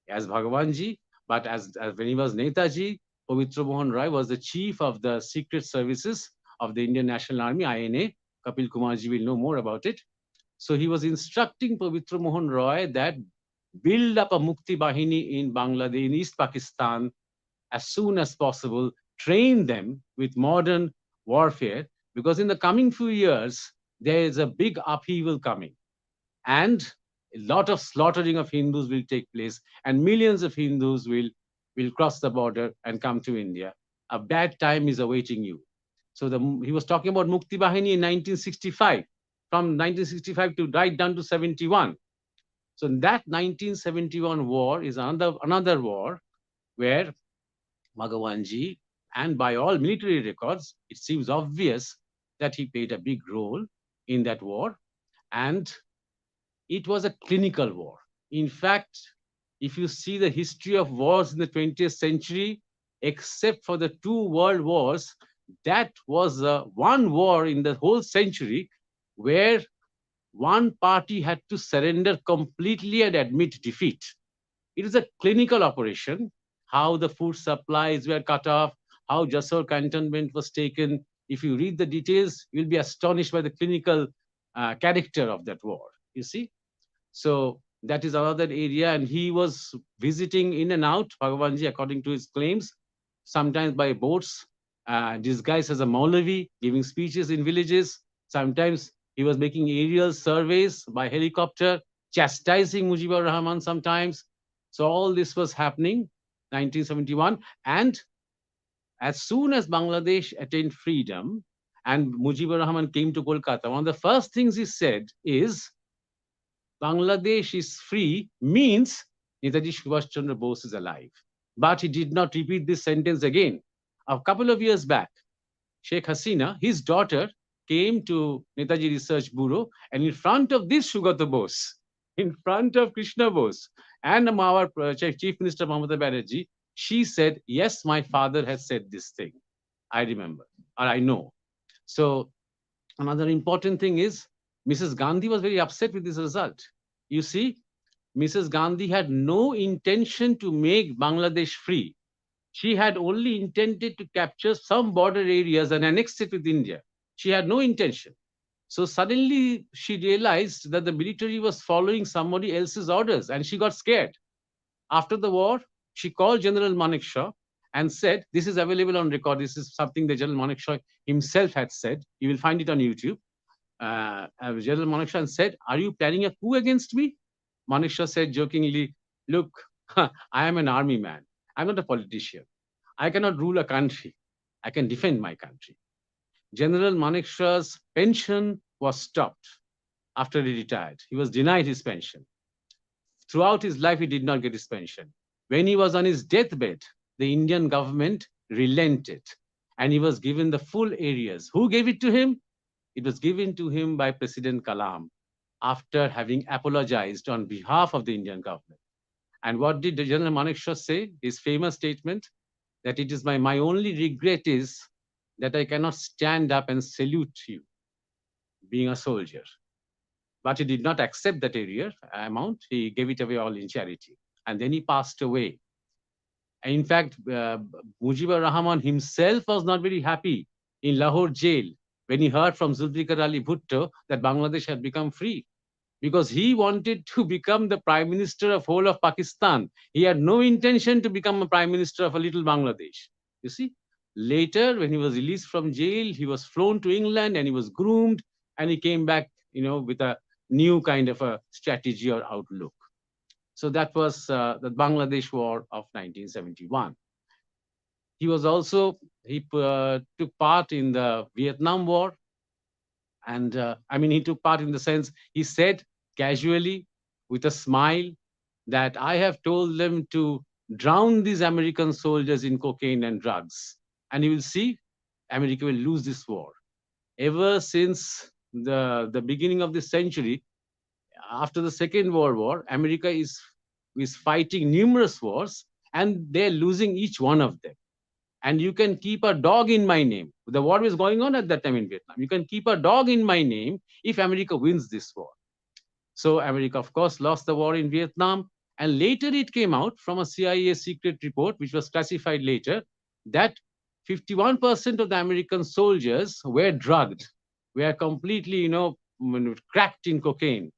as Bhagavanji, but as when he was Netaji, Pavitra Mohan Roy was the chief of the secret services of the Indian National Army, INA. Kapil Kumar ji will know more about it. So he was instructing Pavitra Mohan Roy that build up a Mukti Bahini in Bangladesh, in East Pakistan, as soon as possible, train them with modern warfare, because in the coming few years, there is a big upheaval coming. And a lot of slaughtering of Hindus will take place, and millions of Hindus will cross the border and come to India. A bad time is awaiting you. So he was talking about Mukti Bahini in 1965, from 1965 to right down to 71. So that 1971 war is another war where Bhagavanji, and by all military records, it seems obvious that he played a big role in that war. And it was a clinical war. In fact, if you see the history of wars in the 20th century, except for the 2 world wars, that was one war in the whole century where one party had to surrender completely and admit defeat. It is a clinical operation, how the food supplies were cut off, how Jasor cantonment was taken. If you read the details, you'll be astonished by the clinical character of that war, you see. So that is another area, and he was visiting in and out, Bhagavanji, according to his claims, sometimes by boats, disguised as a Maulavi, giving speeches in villages. Sometimes he was making aerial surveys by helicopter, chastising Mujibur Rahman sometimes. So all this was happening, 1971. And as soon as Bangladesh attained freedom and Mujibur Rahman came to Kolkata, one of the first things he said is Bangladesh is free means Netaji Subhash Chandra Bose is alive. But he did not repeat this sentence again. A couple of years back, Sheikh Hasina, his daughter, came to Netaji Research Bureau, and in front of this Sugata Bose, in front of Krishna Bose, and our Chief Minister Mamata Banerjee, she said, yes, my father has said this thing. I remember, or I know. So another important thing is, Mrs. Gandhi was very upset with this result. You see, Mrs. Gandhi had no intention to make Bangladesh free. She had only intended to capture some border areas and annex it with India. She had no intention. So suddenly she realized that the military was following somebody else's orders and she got scared. After the war, she called General Manekshaw and said, this is available on record. This is something that General Manekshaw himself had said. You will find it on YouTube. General Manekshaw said, are you planning a coup against me? Manekshaw said jokingly, look, I am an army man. I'm not a politician. I cannot rule a country. I can defend my country. General Manekshaw's pension was stopped after he retired. He was denied his pension. Throughout his life, he did not get his pension. When he was on his deathbed, the Indian government relented and he was given the full areas. Who gave it to him? It was given to him by President Kalam after having apologized on behalf of the Indian government. And what did General Manekshaw say? His famous statement that it is my only regret is that I cannot stand up and salute you being a soldier. But he did not accept that area amount. He gave it away all in charity. And then he passed away. And in fact, Mujibur Rahman himself was not very happy in Lahore jail when he heard from Zulfikar Ali Bhutto that Bangladesh had become free, because he wanted to become the prime minister of whole of Pakistan. He had no intention to become a prime minister of a little Bangladesh. You see, later when he was released from jail, he was flown to England and he was groomed and he came back, with a new kind of a strategy or outlook. So that was the Bangladesh War of 1971. He was also, he took part in the Vietnam War. And he took part in the sense, he said casually with a smile that I have told them to drown these American soldiers in cocaine and drugs. And you will see, America will lose this war. Ever since the beginning of this century, after the Second World War, America is fighting numerous wars and they're losing each one of them. And you can keep a dog in my name. The war was going on at that time in Vietnam. You can keep a dog in my name if America wins this war. So America, of course, lost the war in Vietnam. And later it came out from a CIA secret report, which was classified later, that 51% of the American soldiers were drugged, were completely, cracked in cocaine.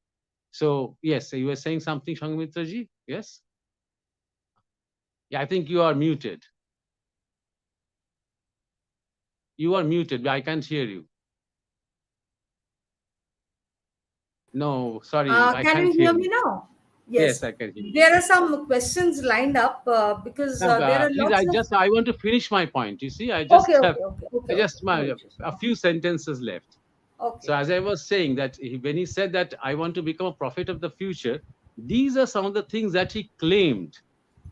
So, yes, you were saying something, Sangam ji? Yes? Yeah, I think you are muted. You are muted. I can't hear you. No, sorry. I can can't you hear me now? Yes, I can hear you. There are some questions lined up because there are please, I want to finish my point. You see, I just have a few sentences left. Okay. So as I was saying that when he said that I want to become a prophet of the future, these are some of the things that he claimed.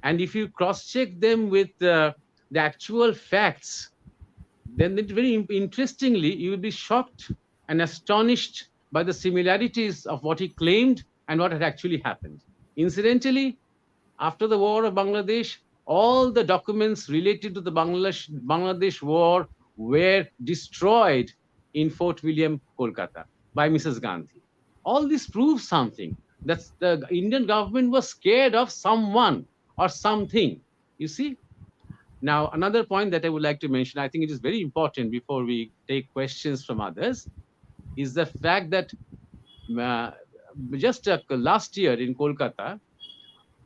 And if you cross-check them with the actual facts, then very interestingly, you will be shocked and astonished by the similarities of what he claimed and what had actually happened. Incidentally, after the war of Bangladesh, all the documents related to the Bangladesh war were destroyed in Fort William, Kolkata, by Mrs. Gandhi. All this proves something, that the Indian government was scared of someone or something, you see. Now, another point that I would like to mention, I think it is very important before we take questions from others, is the fact that just last year in Kolkata,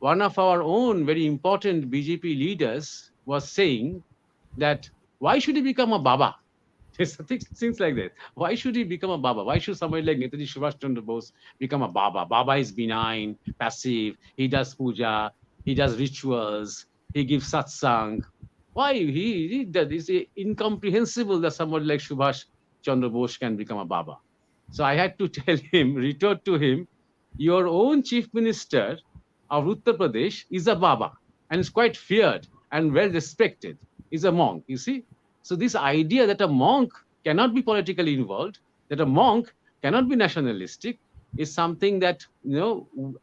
one of our own very important BJP leaders was saying that why should he become a Baba? Things like that. Why should he become a Baba? Why should somebody like Netaji Subhash Chandra Bose become a Baba? Baba is benign, passive. He does puja. He does rituals. He gives satsang. Why that is incomprehensible that somebody like Subhash Chandra Bose can become a Baba. So I had to tell him, retort to him, your own chief minister of Uttar Pradesh is a Baba and is quite feared and well respected. Is a monk, you see. So this idea that a monk cannot be politically involved, that a monk cannot be nationalistic, is something that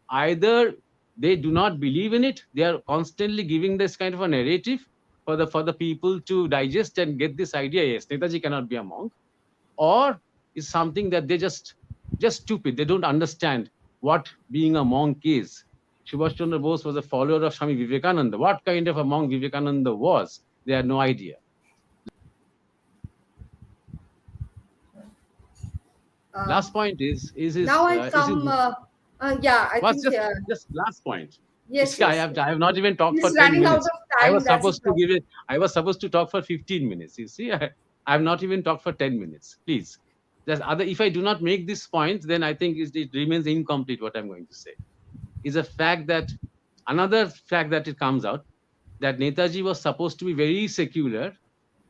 either they do not believe in it, they are constantly giving this kind of a narrative for the people to digest and get this idea. Yes, Netaji cannot be a monk, or is something that they just stupid. They don't understand what being a monk is. Subhash Chandra Bose was a follower of Swami Vivekananda. What kind of a monk Vivekananda was, they had no idea. Last point is his. Now I come. Yeah, I What's think. just last point? Yes, I yes, have yes. I have not even talked for He's 10 running out minutes. of I time. was That's a supposed to give problem. it. I was supposed to talk for 15 minutes. You see, I have not even talked for 10 minutes. Please, there's other. If I do not make this point, then I think it remains incomplete. What I'm going to say is another fact that it comes out that Netaji was supposed to be very secular,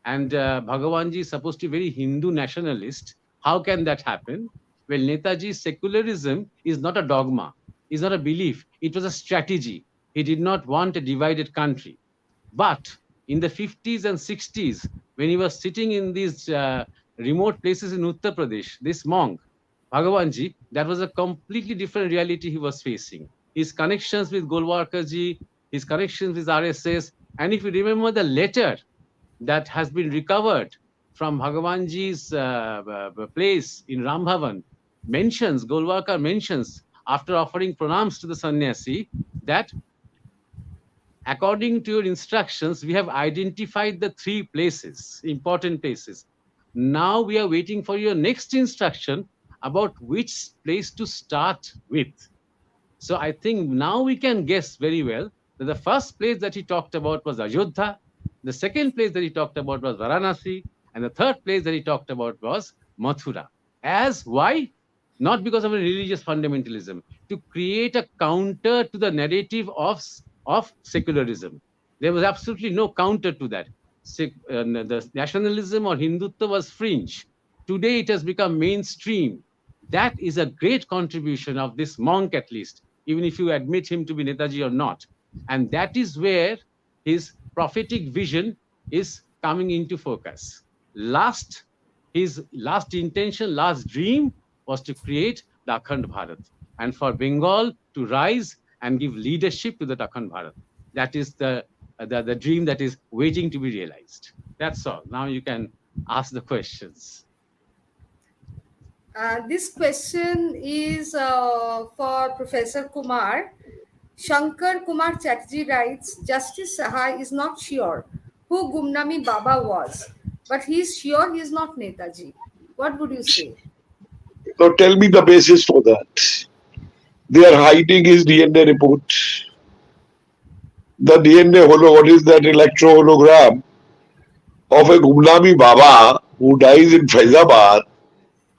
and Bhagavanji is supposed to be very Hindu nationalist. How can that happen? Well, Netaji's secularism is not a dogma, is not a belief. It was a strategy. He did not want a divided country. But in the 50s and 60s, when he was sitting in these remote places in Uttar Pradesh, this monk, Bhagavanji, that was a completely different reality he was facing. His connections with Golwarkarji, his connections with RSS, and if you remember the letter that has been recovered from Bhagavanji's place in Rambhavan, Golwalkar mentions, after offering pranams to the sannyasi, that according to your instructions, we have identified the 3 places, important places. Now we are waiting for your next instruction about which place to start with. So I think now we can guess very well that the first place that he talked about was Ayodhya, the second place that he talked about was Varanasi, and the third place that he talked about was Mathura. As why? Not because of a religious fundamentalism, to create a counter to the narrative of secularism. There was absolutely no counter to that. The nationalism or Hindutva was fringe. Today it has become mainstream. That is a great contribution of this monk, at least, even if you admit him to be Netaji or not. And that is where his prophetic vision is coming into focus. His last intention, last dream was to create the Akhand Bharat and for Bengal to rise and give leadership to the Akhand Bharat. That is the dream that is waiting to be realized. That's all. Now you can ask the questions. This question is for Professor Kumar. Shankar Kumar Chatterjee writes, Justice Sahai is not sure who Gumnami Baba was, but he is sure he is not Netaji. What would you say? Now tell me the basis for that. They are hiding his DNA report. The DNA what is that electro-hologram of a Gumnami Baba who dies in Faizabad?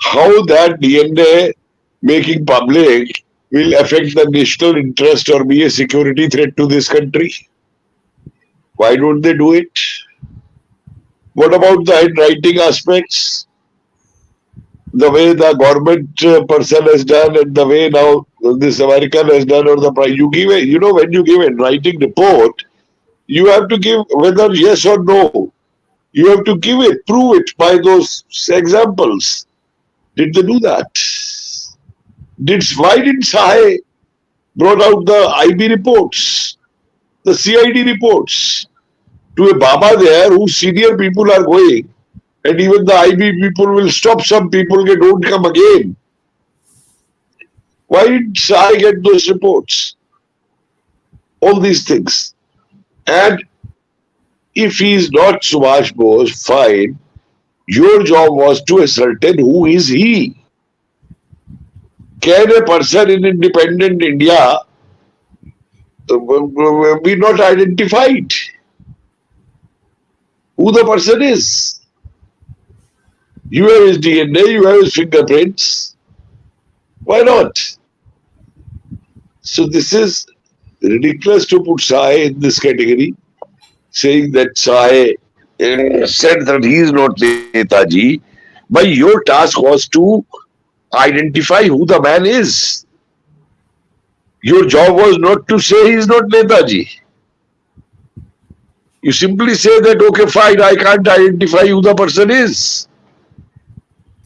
How that DNA making public will affect the national interest or be a security threat to this country? Why don't they do it? What about the handwriting aspects? The way the government person has done and the way now this American has done, or the you give a, when you give a writing report, you have to give whether yes or no. You have to give it, prove it by those examples. Did they do that? Why didn't Sahay brought out the IB reports, the CID reports to a Baba there whose senior people are going, and even the IB people will stop some people, they don't come again. Why did Sahay get those reports? All these things. And if he is not Subhash Bose, fine. Your job was to ascertain who is he. Can a person in independent India be not identified? Who the person is? You have his DNA, you have his fingerprints. Why not? So this is ridiculous to put Sai in this category. saying that Sai said that he is not Netaji, but your task was to identify who the man is. Your job was not to say he is not Netaji. You simply say that, okay, fine, I can't identify who the person is.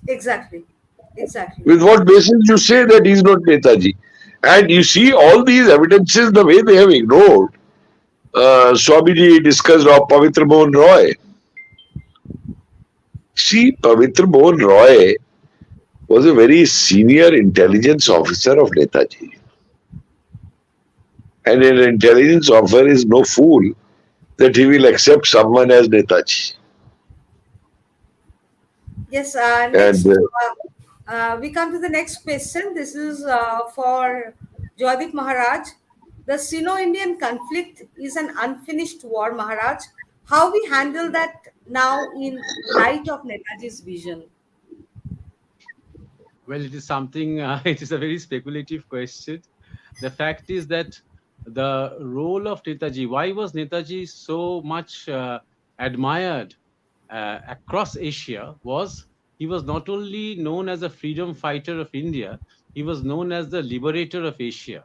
Exactly. Exactly. With what basis you say that he is not Netaji? And you see all these evidences, the way they have ignored. Swamiji discussed of Pavitra Mohan Roy. See, Pavitra Mohan Roy was a very senior intelligence officer of Netaji. And an intelligence officer is no fool that he will accept someone as Netaji. Yes, And next, we come to the next question. This is for Joydeep Maharaj. The Sino-Indian conflict is an unfinished war, Maharaj. How we handle that now in light of Netaji's vision? Well, it is something, it is a very speculative question. The fact is that the role of Netaji, why was Netaji so much admired across Asia, was he was not only known as a freedom fighter of India, he was known as the liberator of Asia.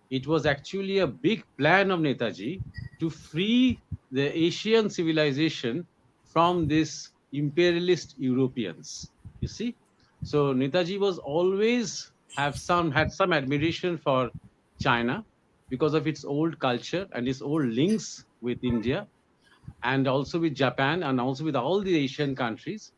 It was actually a big plan of Netaji to free the Asian civilization from this imperialist Europeans. You see, so Netaji was always had some admiration for China because of its old culture and its old links with India, and also with Japan, and also with all the Asian countries.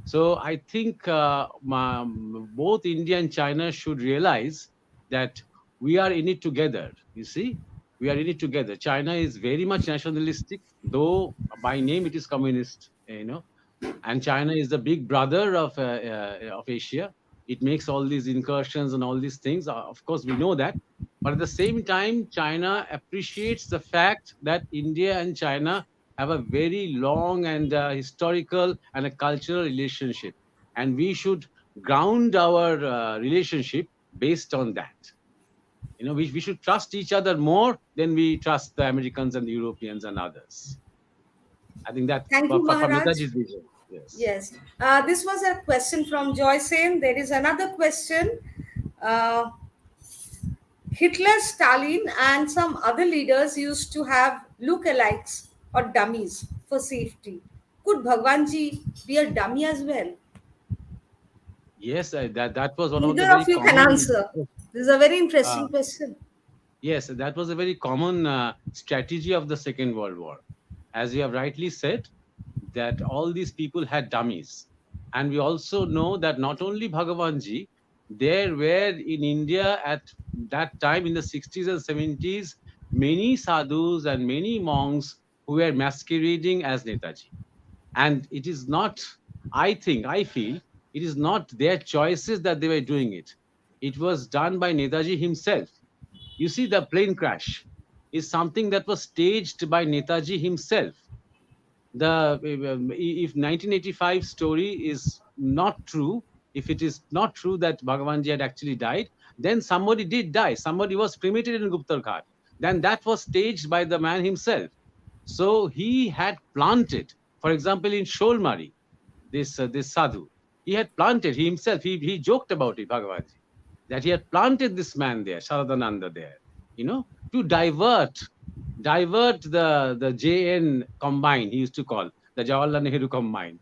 So I think both India and China should realize that we are in it together. You see, we are in it together. China is very much nationalistic, though by name it is communist. And China is the big brother of Asia. It makes all these incursions and all these things. Of course, we know that. But at the same time, China appreciates the fact that India and China have a very long and historical and a cultural relationship. And we should ground our relationship based on that. We should trust each other more than we trust the Americans and the Europeans and others. I think that Thank for you, Maharaj. Netaji's vision. Yes. Yes. This was a question from Joy Sen. There is another question. Uh, Hitler, Stalin, and some other leaders used to have look-alikes or dummies for safety. Could Bhagwanji be a dummy as well? Yes, that was one of the Either very of you can common. answer. This is a very Uh, interesting question. yes, that was a very common strategy of the Second World War. As you have rightly said, that all these people had dummies. And we also know that not only Bhagavanji, there were in India at that time in the 60s and 70s, many sadhus and many monks who were masquerading as Netaji. And it is not, I feel, it is not their choices that they were doing it. It was done by Netaji himself. You see, the plane crash is something that was staged by Netaji himself. The If 1985 story is not true, if it is not true that Bhagavanji had actually died, then somebody did die. Somebody was cremated in Guptar Ghat. Then that was staged by the man himself. So he had planted, for example, in Sholmari, this sadhu, he had planted, he himself, he joked about it, Bhagavanji, that he had planted this man there, Sharadananda there, to divert the JN combine, he used to call the Jawaharlal Nehru combine,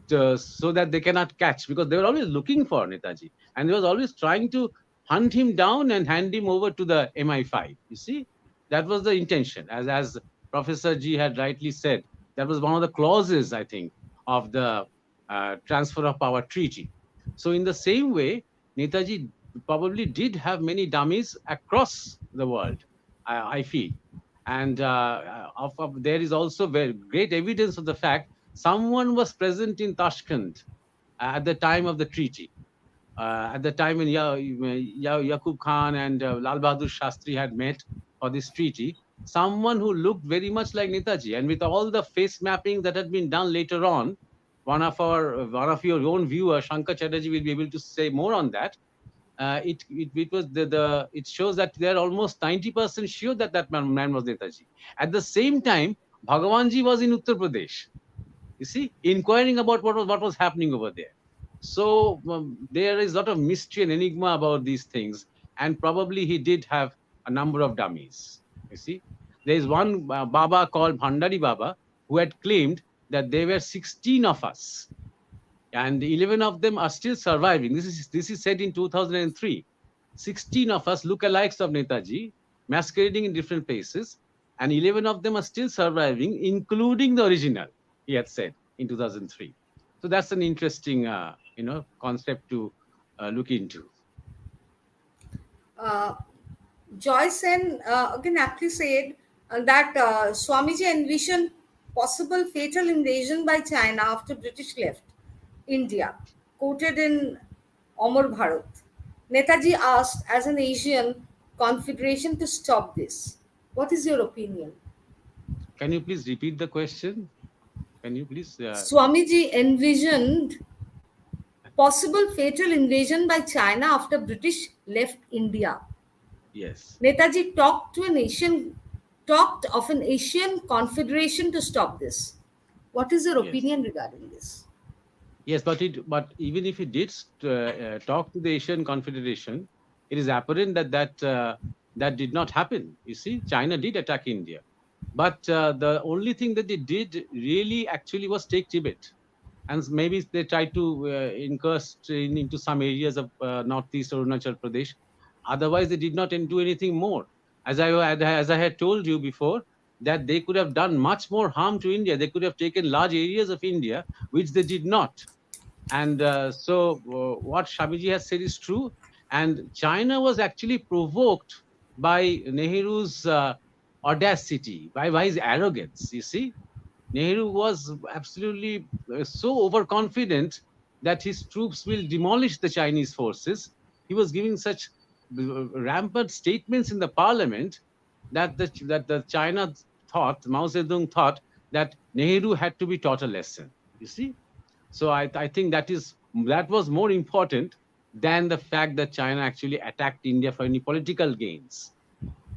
so that they cannot catch, because they were always looking for Netaji, and they was always trying to hunt him down and hand him over to the MI5. You see, that was the intention, as Professor G had rightly said. That was one of the clauses, I think, of the transfer of power treaty. So in the same way, Netaji probably did have many dummies across the world, I feel. And there is also very great evidence of the fact someone was present in Tashkent at the time of the treaty. At the time when Yaqub Khan and Lal Bahadur Shastri had met for this treaty, someone who looked very much like Netaji, and with all the face mapping that had been done later on, one of your own viewers, Shankar Chatterjee, will be able to say more on that. It was it shows that they're almost 90% sure that man was Netaji. At the same time, Bhagavanji was in Uttar Pradesh, you see, inquiring about what was happening over there. So there is a lot of mystery and enigma about these things, and probably he did have a number of dummies. You see, there is one Baba called Bhandari Baba who had claimed that there were 16 of us, and 11 of them are still surviving. This is said in 2003. 16 of us lookalikes of Netaji, masquerading in different places, and 11 of them are still surviving, including the original. He had said in 2003. So that's an interesting, concept to look into. Joyce and again aptly said that Swamiji envisioned possible fatal invasion by China after British left India, quoted in Amar Bharat. Netaji asked as an Asian confederation to stop this. What is your opinion? Can you please repeat the question? Can you please? Swamiji envisioned possible fatal invasion by China after British left India. Yes. Netaji talked of an Asian confederation to stop this. What is your opinion regarding this? Yes, but even if he did talk to the Asian Confederation, it is apparent that did not happen. You see, China did attack India, but the only thing that they did really actually was take Tibet, and maybe they tried to incurst into some areas of northeast Arunachal Pradesh. Otherwise, they did not do anything more. As I had told you before, that they could have done much more harm to India. They could have taken large areas of India, which they did not. And so what Swamiji has said is true. And China was actually provoked by Nehru's audacity, by his arrogance. You see, Nehru was absolutely so overconfident that his troops will demolish the Chinese forces. He was giving such rampant statements in the parliament that the China thought, Mao Zedong thought, that Nehru had to be taught a lesson. You see. So I think that was more important than the fact that China actually attacked India for any political gains.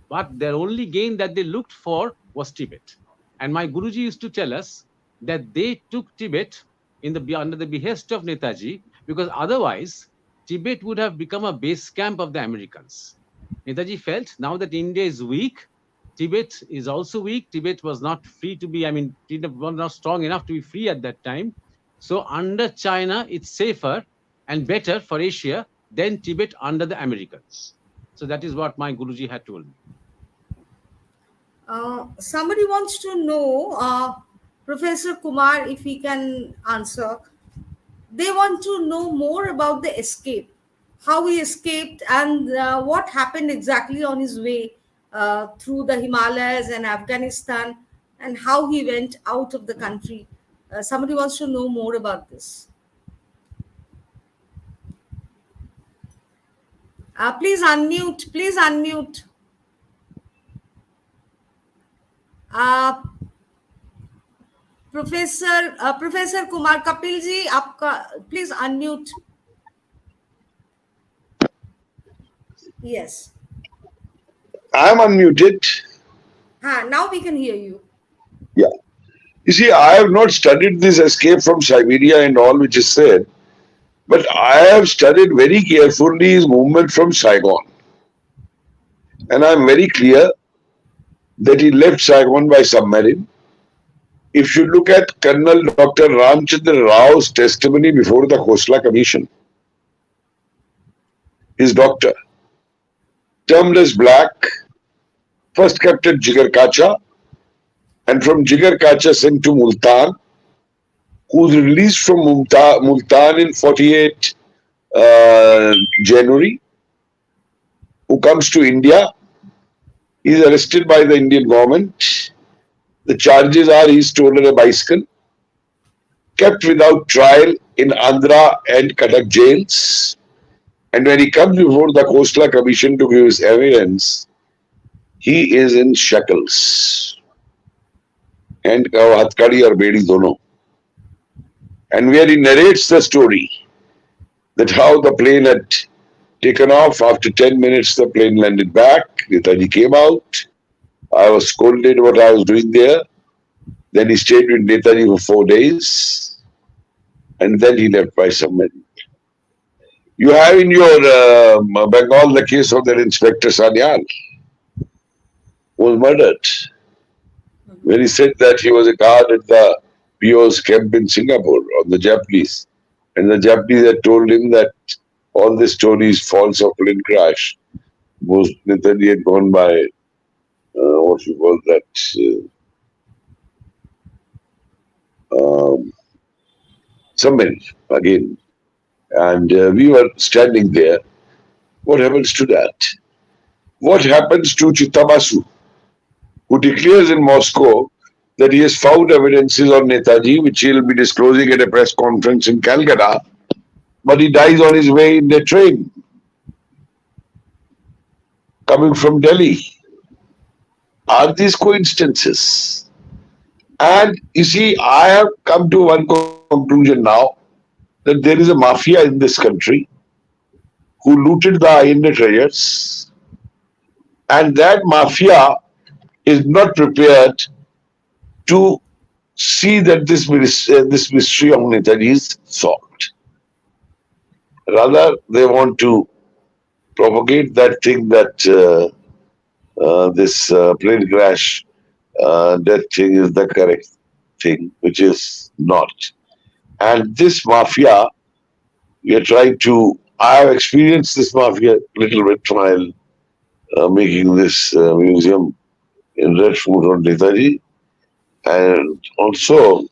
But their only gain that they looked for was Tibet. And my Guruji used to tell us that they took Tibet under the behest of Netaji, because otherwise Tibet would have become a base camp of the Americans. Netaji felt now that India is weak, Tibet is also weak. Tibet was not free to be, Tibet was not strong enough to be free at that time. So under China, it's safer and better for Asia than Tibet under the Americans. So that is what my Guruji had told me. Somebody wants to know, Professor Kumar, if he can answer. They want to know more about the escape, how he escaped and what happened exactly on his way through the Himalayas and Afghanistan, and how he went out of the country. Somebody wants to know more about this. Please unmute. Please unmute. Professor Kumar, Kapil ji, please unmute. Yes. I am unmuted. Now we can hear you. Yeah. You see, I have not studied this escape from Siberia and all which is said, but I have studied very carefully his movement from Saigon. And I am very clear that he left Saigon by submarine. If you look at Colonel Dr. Ramchandra Rao's testimony before the Khosla Commission, his doctor, termed as black, first kept at Jigar Kacha, and from Jigar Kacha sent to Multan, who was released from Multan in 48 January, who comes to India. He is arrested by the Indian government. The charges are he stolen a bicycle, kept without trial in Andhra and Cuttack jails, and when he comes before the Khosla Commission to give his evidence, he is in shackles and hatkadi or bedi dono. And where he narrates the story that how the plane had taken off. After 10 minutes, the plane landed back. Netaji came out. I was scolded what I was doing there. Then he stayed with Netaji for 4 days, and then he left by submarine. You have in your Bengal the case of that Inspector Sanyal, who was murdered when he said that he was a guard at the PO's camp in Singapore on the Japanese. And the Japanese had told him that all this story is false of plane crash. Most Netaji had gone by, what you call that, submarine again. And we were standing there. What happens to that? What happens to Chitamasu, who declares in Moscow that he has found evidences on Netaji, which he'll be disclosing at a press conference in Calcutta, but he dies on his way in the train coming from Delhi? Are these coincidences? And you see, I have come to one conclusion now, that there is a mafia in this country who looted the Ayodhya treasures, and that mafia is not prepared to see that this mystery of Netaji is solved. Rather, they want to propagate that thing that this plane crash death thing is the correct thing, which is not. And this mafia, we are trying to. I have experienced this mafia a little bit while making this museum in Red Fort on Netaji, and also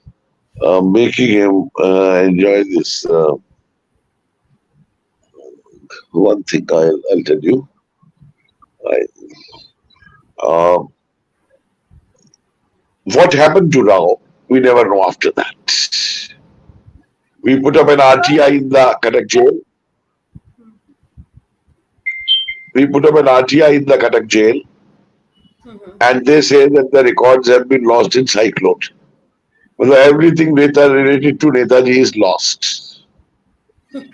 making him enjoy this. One thing I'll tell you. Uh, what happened to Rao, we never know after that. We put up an RTI in the Cuttack jail. We put up an RTI in the Cuttack jail, and they say that the records have been lost in cyclone. Well, everything related to Netaji is lost.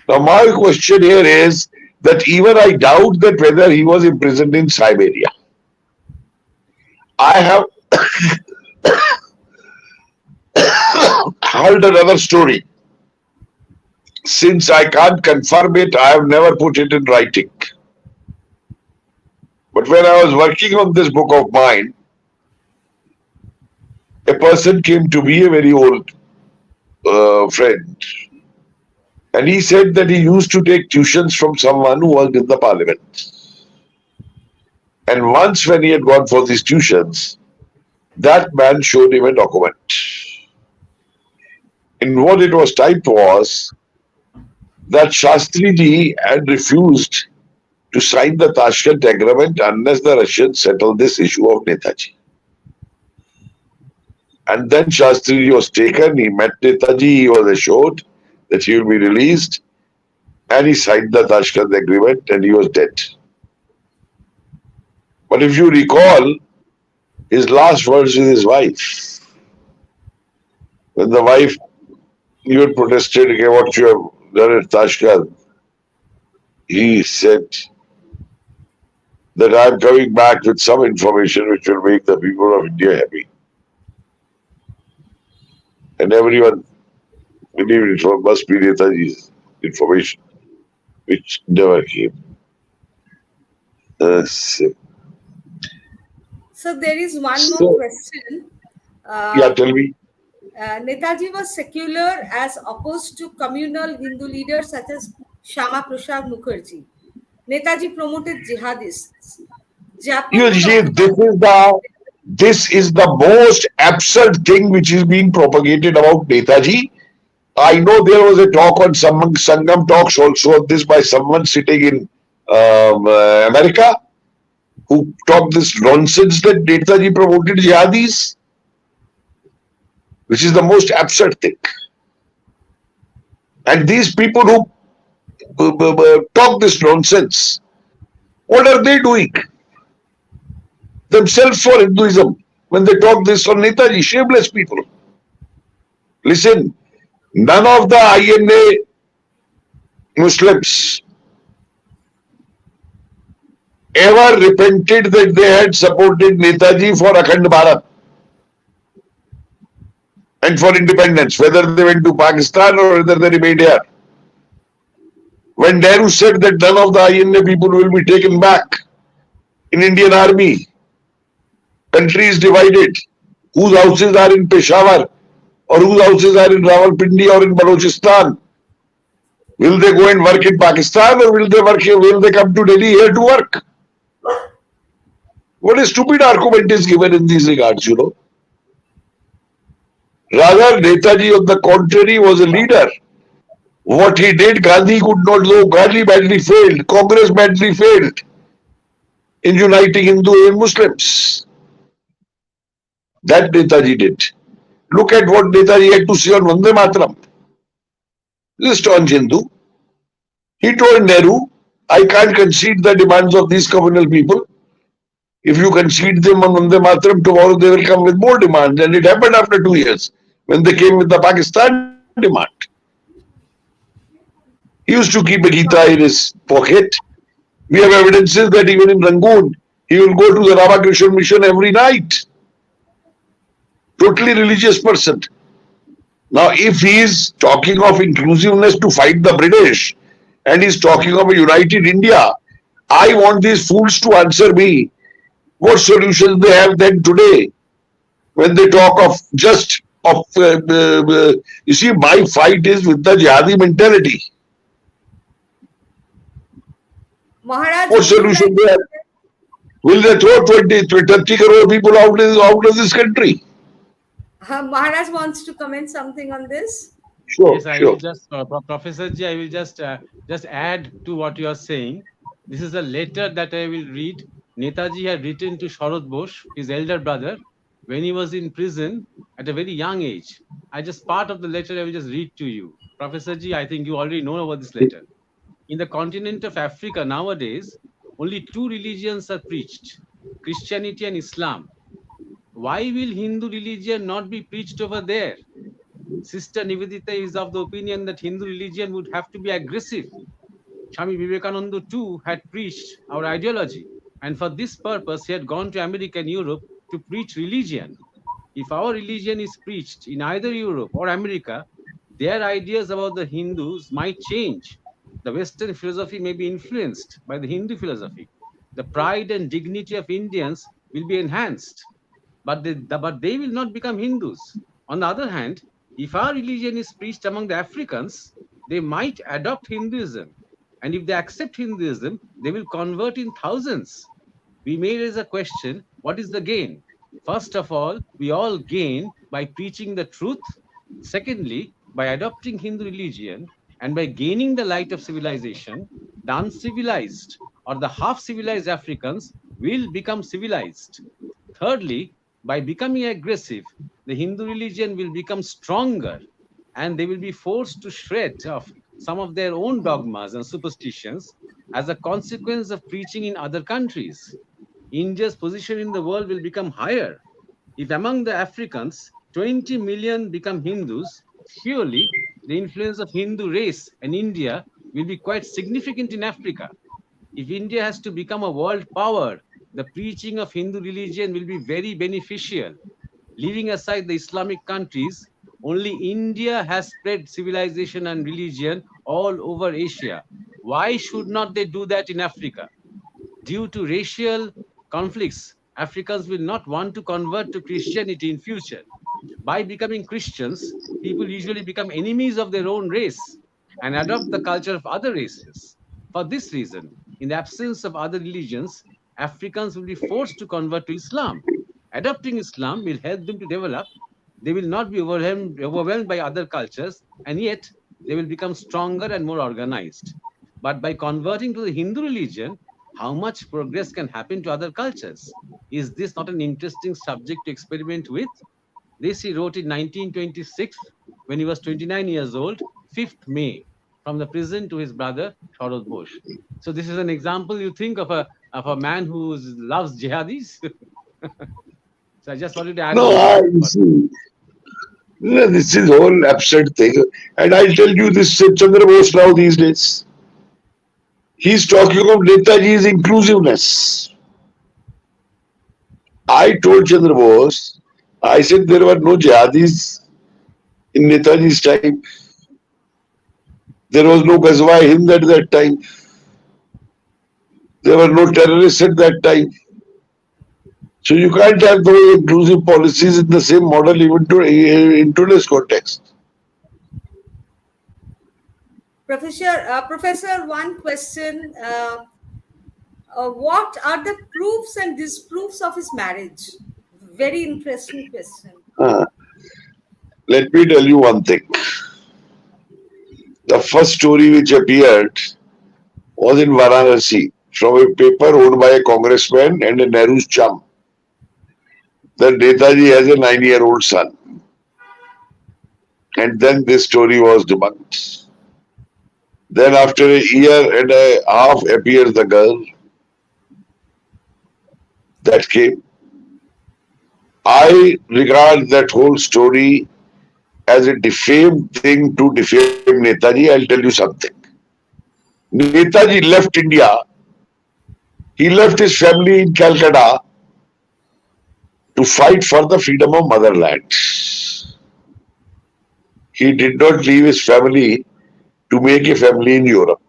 Now, my question here is that even I doubt that whether he was imprisoned in Siberia. I have heard another story. Since I can't confirm it, I have never put it in writing. But when I was working on this book of mine, a person came to me, a very old friend, and he said that he used to take tuitions from someone who worked in the parliament. And once when he had gone for these tuitions, that man showed him a document. In what it was typed was that Shastriji had refused to sign the Tashkent agreement unless the Russians settled this issue of Netaji. And then Shastriji was taken, he met Netaji, he was assured that he will be released, and he signed the Tashkent agreement and he was dead. But if you recall his last words with his wife, when the wife even protested against what you have done at Tashkent, he said that I am coming back with some information which will make the people of India happy. And everyone believed it must be Netaji's information, which never came. So there is one more question. Yeah, tell me. Netaji was secular as opposed to communal Hindu leaders such as Shama Prasad Mukherjee. Netaji promoted jihadists. You see, this is the most absurd thing which is being propagated about Netaji. I know there was a talk on Sangam talks also of this by someone sitting in America who talked this nonsense that Netaji promoted jihadis, which is the most absurd thing. And these people who talk this nonsense, what are they doing themselves for Hinduism when they talk this on Netaji? Shameless people. Listen, none of the INA Muslims ever repented that they had supported Netaji for Akhand Bharat. and for independence, whether they went to Pakistan or whether they remained here. When Nehru said that none of the INA people will be taken back in Indian army, country is divided. Whose houses are in Peshawar or whose houses are in Rawalpindi or in Balochistan? Will they go and work in Pakistan or will they work here? Will they come to Delhi here to work? What a stupid argument is given in these regards, you know. Rather, Netaji, on the contrary, was a leader. What he did, Gandhi could not do. Gandhi badly failed. Congress badly failed in uniting Hindu and Muslims. That Netaji did. Look at what Netaji had to say on Vande Mataram. This is staunch Hindu. He told Nehru, I can't concede the demands of these communal people. If you concede them on Vande Mataram, tomorrow they will come with more demands. And it happened after 2 years when they came with the Pakistan demand. He used to keep a Gita in his pocket. We have evidences that even in Rangoon, he will go to the Ramakrishna Mission every night. Totally religious person. Now, if he is talking of inclusiveness to fight the British and he's talking of a united India, I want these fools to answer me what solutions they have then today when they talk of just of you see, my fight is with the jihadi mentality. Maharaj, What solution they have? Will they throw 30 crore people out of this country? Maharaj wants to comment something on this. Sure, Yes, I sure. will just, Professor Ji, I will just add to what you are saying. This is a letter that I will read. Netaji had written to Sharad Bose, his elder brother, when he was in prison at a very young age. Part of the letter I will just read to you. Professor Ji, I think you already know about this letter. In the continent of Africa nowadays, only two religions are preached, Christianity and Islam. Why will Hindu religion not be preached over there? Sister Nivedita is of the opinion that Hindu religion would have to be aggressive. Swami Vivekananda too had preached our ideology, and for this purpose he had gone to America and Europe to preach religion. If our religion is preached in either Europe or America, their ideas about the Hindus might change. The Western philosophy may be influenced by the Hindu philosophy. The pride and dignity of Indians will be enhanced, but they will not become Hindus. On the other hand, if our religion is preached among the Africans, they might adopt Hinduism. And if they accept Hinduism, they will convert in thousands. We may raise a question, what is the gain? First of all, we all gain by preaching the truth. Secondly, by adopting Hindu religion and by gaining the light of civilization, the uncivilized or the half-civilized Africans will become civilized. Thirdly, by becoming aggressive, the Hindu religion will become stronger and they will be forced to shred off some of their own dogmas and superstitions as a consequence of preaching in other countries. India's position in the world will become higher. If among the Africans, 20 million become Hindus, surely the influence of Hindu race and India will be quite significant in Africa. If India has to become a world power, the preaching of Hindu religion will be very beneficial. Leaving aside the Islamic countries, only India has spread civilization and religion all over Asia. Why should not they do that in Africa? Due to racial conflicts, Africans will not want to convert to Christianity in future. By becoming Christians, people usually become enemies of their own race and adopt the culture of other races. For this reason, in the absence of other religions, Africans will be forced to convert to Islam. Adopting Islam will help them to develop. They will not be overwhelmed by other cultures, and yet they will become stronger and more organized. But by converting to the Hindu religion, how much progress can happen to other cultures? Is this not an interesting subject to experiment with? This he wrote in 1926 when he was 29 years old, 5th May, from the prison to his brother, Sharad Bose. So this is an example, you think, of a man who loves jihadis? So I just wanted to add No, I see. No, this is whole absurd thing. And I'll tell you this Chandra Bose now these days. He's talking of Netaji's inclusiveness. I told Chandra Bose, I said there were no jihadis in Netaji's time. There was no Ghazwa Hind at that time. There were no terrorists at that time. So you can't have those inclusive policies in the same model even in today's context. Professor, one question. What are the proofs and disproofs of his marriage? Very interesting question. Let me tell you one thing. The first story which appeared was in Varanasi from a paper owned by a congressman and a Nehru's chum that Netaji has a 9-year-old son. And then this story was debunked. Then after a year and a half appears the girl that came. I regard that whole story as a defamed thing to defame Netaji. I'll tell you something. Netaji left India. He left his family in Calcutta to fight for the freedom of motherland. He did not leave his family to make a family in Europe.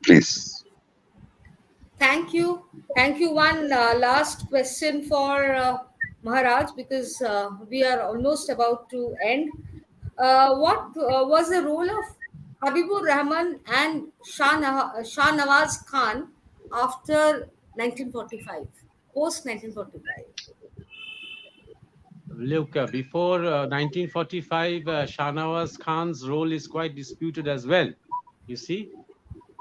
Please. Thank you. Thank you. One last question for Maharaj, because we are almost about to end. What was the role of Habibur Rahman and Shahnawaz Khan after 1945, post 1945? Look, before 1945, Shahnawaz Khan's role is quite disputed as well, you see,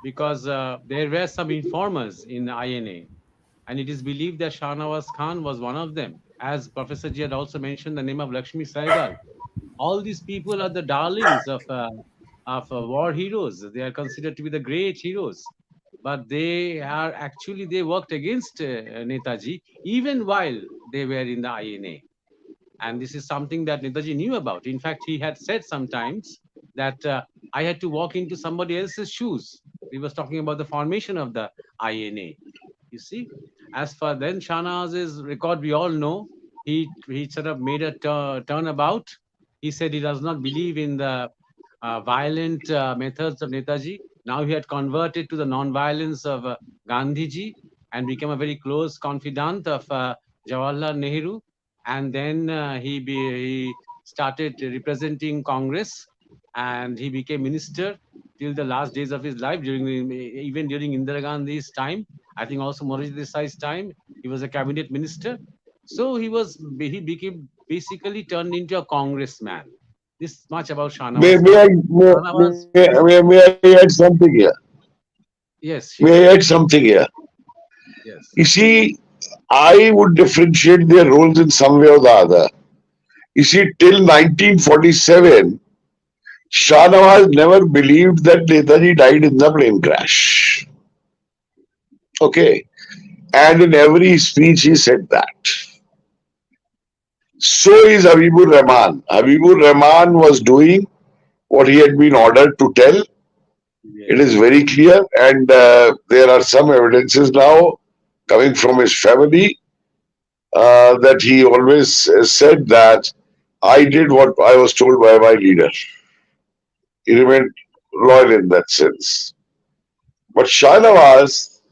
because there were some informers in INA, and it is believed that Shahnawaz Khan was one of them. As Professor Ji had also mentioned the name of Lakshmi Saigal. All these people are the darlings of war heroes. They are considered to be the great heroes. But they worked against Netaji even while they were in the INA. And this is something that Netaji knew about. In fact, he had said sometimes that I had to walk into somebody else's shoes. He was talking about the formation of the INA. You see, as for then Shahnawaz's record, we all know he sort of made a turnabout. He said he does not believe in the violent methods of Netaji. Now he had converted to the non-violence of Gandhiji and became a very close confidant of Jawaharlal Nehru. And then he started representing Congress, and he became minister till the last days of his life, even during Indira Gandhi's time. I think also Morarji Desai's time, he was a cabinet minister. So he became basically turned into a congressman. This much about Shahnawaz. May I add something here? Yes. May I add something here? Yes. You see, I would differentiate their roles in some way or the other. You see, till 1947, Shahnawaz never believed that Netaji died in the plane crash. Okay. And in every speech he said that. So is Habibur Rahman. Habibur Rahman was doing what he had been ordered to tell. Yes. It is very clear, and there are some evidences now coming from his family that he always said that I did what I was told by my leader. He remained loyal in that sense. But Shahnawaz,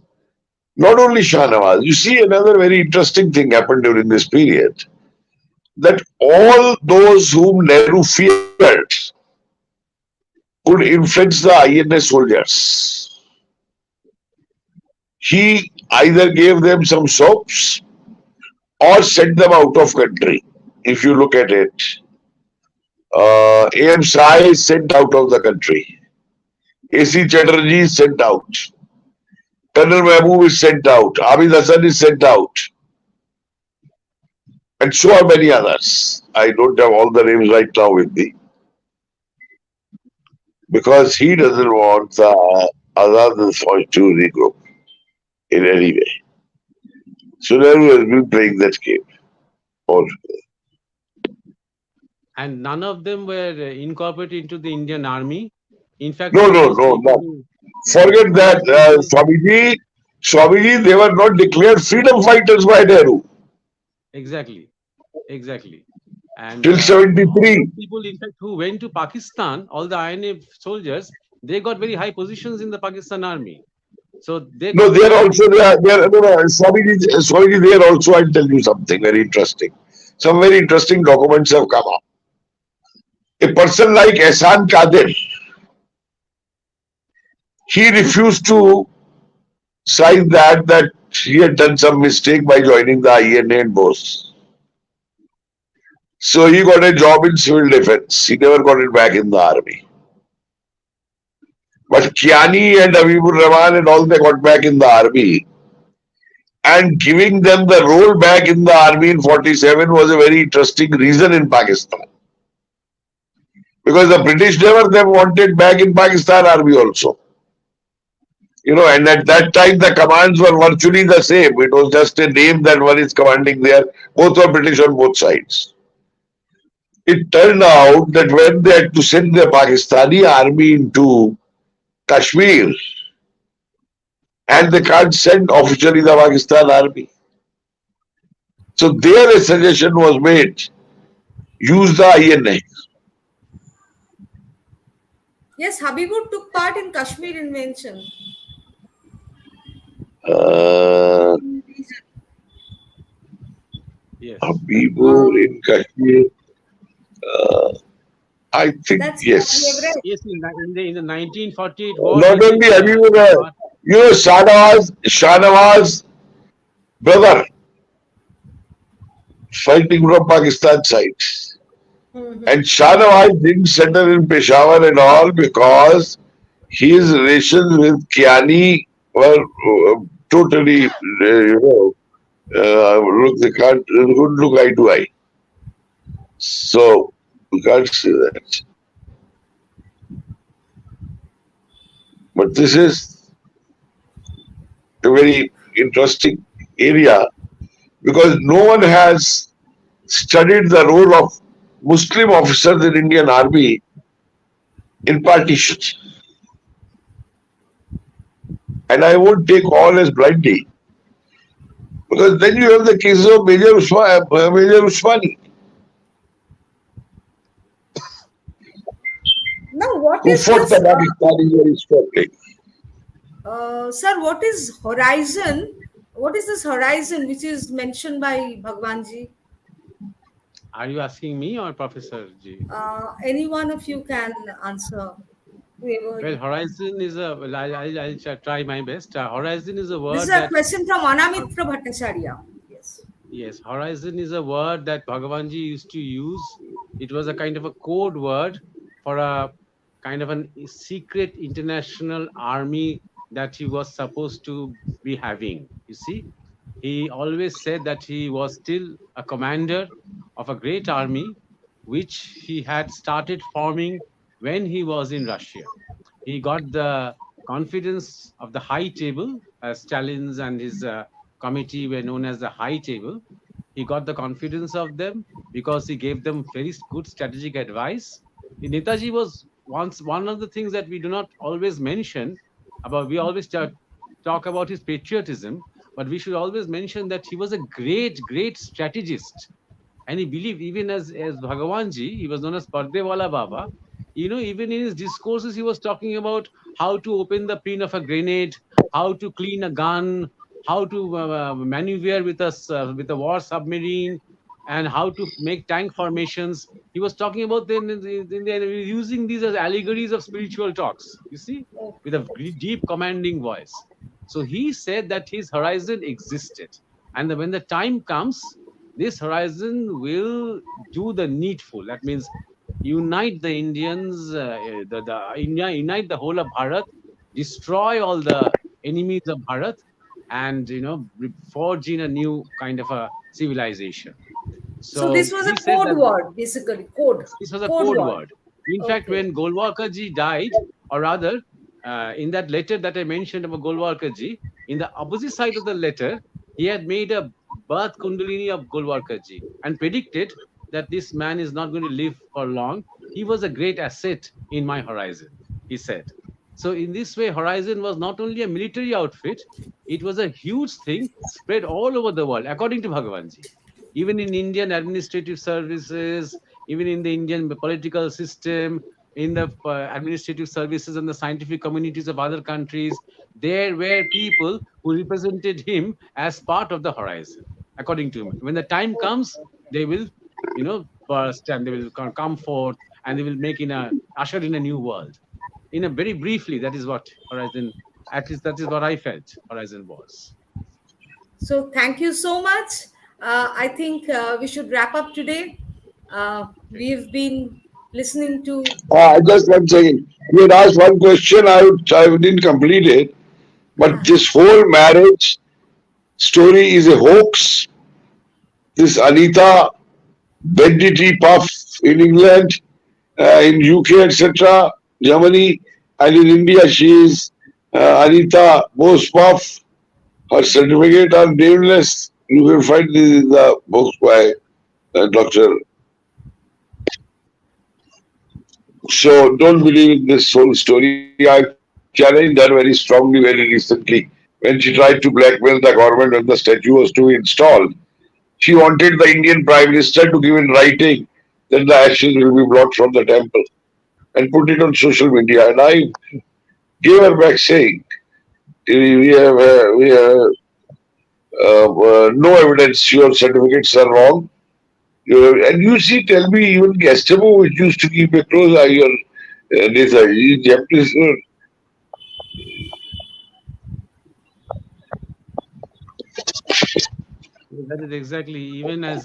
not only Shahnawaz, you see another very interesting thing happened during this period, that all those whom Nehru feared could influence the INA soldiers. He either gave them some soaps or sent them out of country. If you look at it, A.M. Sai is sent out of the country. A.C. Chatterjee is sent out. Colonel Mahmood is sent out. Abid Hassan is sent out. And so are many others. I don't have all the names right now with me. Because he doesn't want the Azad Fauj to regroup in any way. So Nehru has been playing that game. And none of them were incorporated into the Indian army. In fact, no. Forget that, Swamiji, they were not declared freedom fighters by Nehru. Exactly. And till all those 73. people, in fact, who went to Pakistan, all the INA soldiers, they got very high positions in the Pakistan army. So they No, got they are very also, no, no, sorry, they are also, I'll tell you something very interesting. Some very interesting documents have come up. A person like Ehsan Kadir, he refused to sign that he had done some mistake by joining the INA and Bose. So he got a job in civil defense. He never got it back in the army. But Kiani and Habibur Rahman and all, they got back in the army. And giving them the role back in the army in 47 was a very interesting reason in Pakistan. Because the British never them wanted back in Pakistan army also. And at that time the commands were virtually the same. It was just a name that one is commanding there. Both were British on both sides. It turned out that when they had to send the Pakistani army into Kashmir, and they can't send officially the Pakistan army. So there a suggestion was made, use the INA. Yes, Habibur took part in Kashmir invention. Uh, yes. Habibur in Kashmir. I think That's what we have yes. read. Yes, in the 1948 war. Not only Habibur, Shahnawaz brother fighting from Pakistan side. And Shahnawaz didn't settle in Peshawar and all because his relations with Kiani were totally, they couldn't look eye to eye. So, we can't say that. But this is a very interesting area because no one has studied the role of Muslim officers in Indian Army in partition. And I won't take all as blindly. Because then you have the cases of Major Usmani. Now, what Who is fought this? the Pakistani very strongly. Sir, what is horizon? What is this horizon which is mentioned by Bhagwanji? Are you asking me or Professor Ji? Any one of you can answer. Well, horizon is a. Well, I'll try my best. Horizon is a word This is a that. question from Anamitra Bhattacharya. Yes. Yes, horizon is a word that Bhagavanji used to use. It was a kind of a code word for a kind of a secret international army that he was supposed to be having. You see, he always said that he was still a commander of a great army, which he had started forming when he was in Russia. He got the confidence of the high table, as Stalin's and his committee were known as the high table. He got the confidence of them because he gave them very good strategic advice. Netaji was once one of the things that we do not always mention about. We always talk about his patriotism, but we should always mention that he was a great strategist. And he believed, even as Bhagavanji, he was known as Pardewala Baba. Even in his discourses, he was talking about how to open the pin of a grenade, how to clean a gun, how to maneuver with a war submarine, and how to make tank formations. He was talking about them using these as allegories of spiritual talks. You see, with a deep commanding voice. So he said that his horizon existed, and when the time comes, this horizon will do the needful. That means unite the Indians, unite the whole of Bharat, destroy all the enemies of Bharat, and forge in a new kind of a civilization. So this was a code word, basically. Code. This was a code word. In fact, when Golwalkar ji died, or rather, in that letter that I mentioned about Golwalkar ji, in the opposite side of the letter, he had made a birth kundalini of Golwalkar ji and predicted that this man is not going to live for long. He was a great asset in my horizon, he said. So in this way, horizon was not only a military outfit, it was a huge thing spread all over the world, according to Bhagavanji. even in Indian administrative services, even in the Indian political system, in the administrative services and the scientific communities of other countries, there were people who represented him as part of the horizon, according to him. When the time comes, they will, burst and they will come forth and they will make in a usher in a new world. In a very briefly, that is what horizon. At least that is what I felt horizon was. So thank you so much. I think we should wrap up today. We've been listening to. Just one second. You had asked one question, I didn't complete it. But this whole marriage story is a hoax. This Anita Bose Pfaff in England, in UK, etc., Germany, and in India, she is Anita Bose Pfaff. Her certificate are nameless. You will find this in the books by Dr. So don't believe in this whole story. I challenged her very strongly very recently when she tried to blackmail the government when the statue was to be installed. She wanted the Indian Prime Minister to give in writing that the ashes will be brought from the temple and put it on social media. And I gave her back saying, we have no evidence, your certificates are wrong. And you see, tell me, even Gestapo, which used to keep a close eye on Netaji, Japanese, That is exactly even as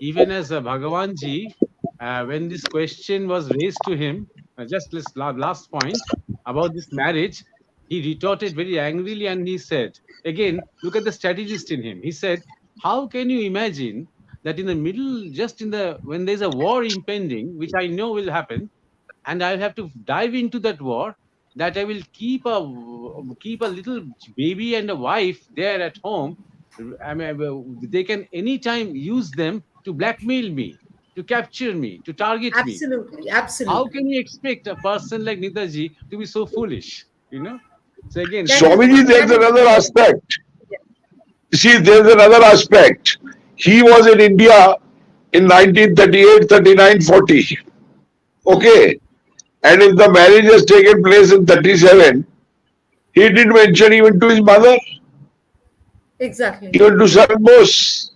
Bhagavan ji, when this question was raised to him, just this last point about this marriage, he retorted very angrily and he said, again, look at the strategist in him. He said, how can you imagine that in the middle, just in the when there's a war impending, which I know will happen, and I'll have to dive into that war, that I will keep a little baby and a wife there at home. I mean, they can anytime use them to blackmail me, to capture me, to target me. Absolutely, How absolutely. can you expect a person like Netaji to be so foolish? So again, That is Swamiji, there's that is another very. aspect. Yeah. See, there's another aspect. He was in India in 1938, 39, 40. Okay. And if the marriage has taken place in 37, he didn't mention even to his mother, Exactly. even to son Bose.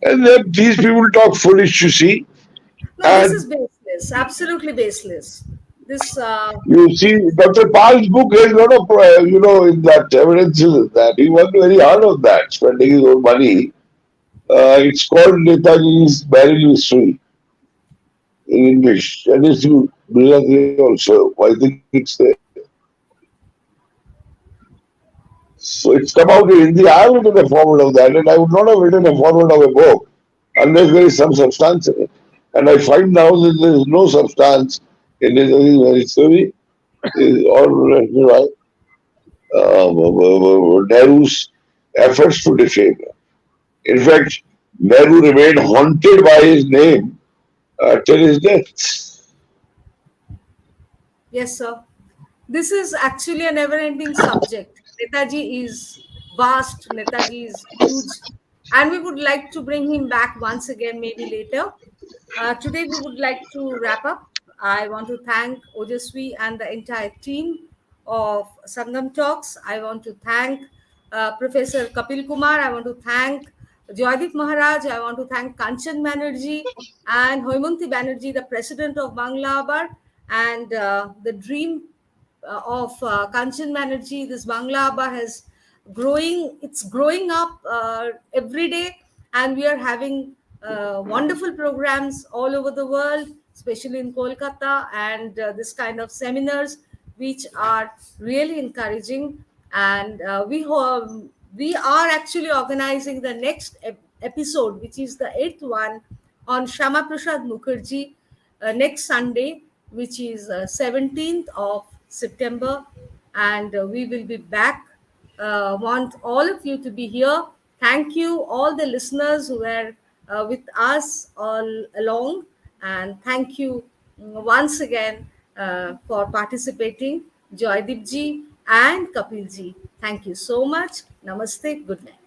And then these people talk foolish, you see. No, this is And baseless. Absolutely baseless. This. you see, Dr. Pal's book has a lot of, in that evidences that he worked very hard on that, spending his own money. It's called Netaji's Marriage History in English. And it's in Gujarati also. I think it's there. So it's come out in Hindi. I have written a forward of that, and I would not have written a forward of a book unless there is some substance in it. And I find now that there is no substance in Netaji's story. Is all Nehru's efforts to defame him. In fact, Nehru remained haunted by his name till his death. Yes, sir. This is actually a never-ending subject. Netaji is vast. Netaji is huge, and we would like to bring him back once again, maybe later. Today, we would like to wrap up. I want to thank Ojaswi and the entire team of Sangam Talks. I want to thank Professor Kapil Kumar. I want to thank Joydeep Maharaj. I want to thank Kanchan Banerjee and Hoymunti Banerjee, the president of Bangla Abar, and the dream of Kanchan Banerjee. This Bangla Abar has growing. It's growing up every day, and we are having wonderful programs all over the world, especially in Kolkata, and this kind of seminars, which are really encouraging. And we are actually organizing the next episode, which is the eighth one, on Shama Prasad Mukherjee next Sunday, which is 17th of September, and we will be back. Want all of you to be here. Thank you, all the listeners who were with us all along, and thank you once again for participating, Joydeep ji and Kapil ji. Thank you so much. Namaste. Good night.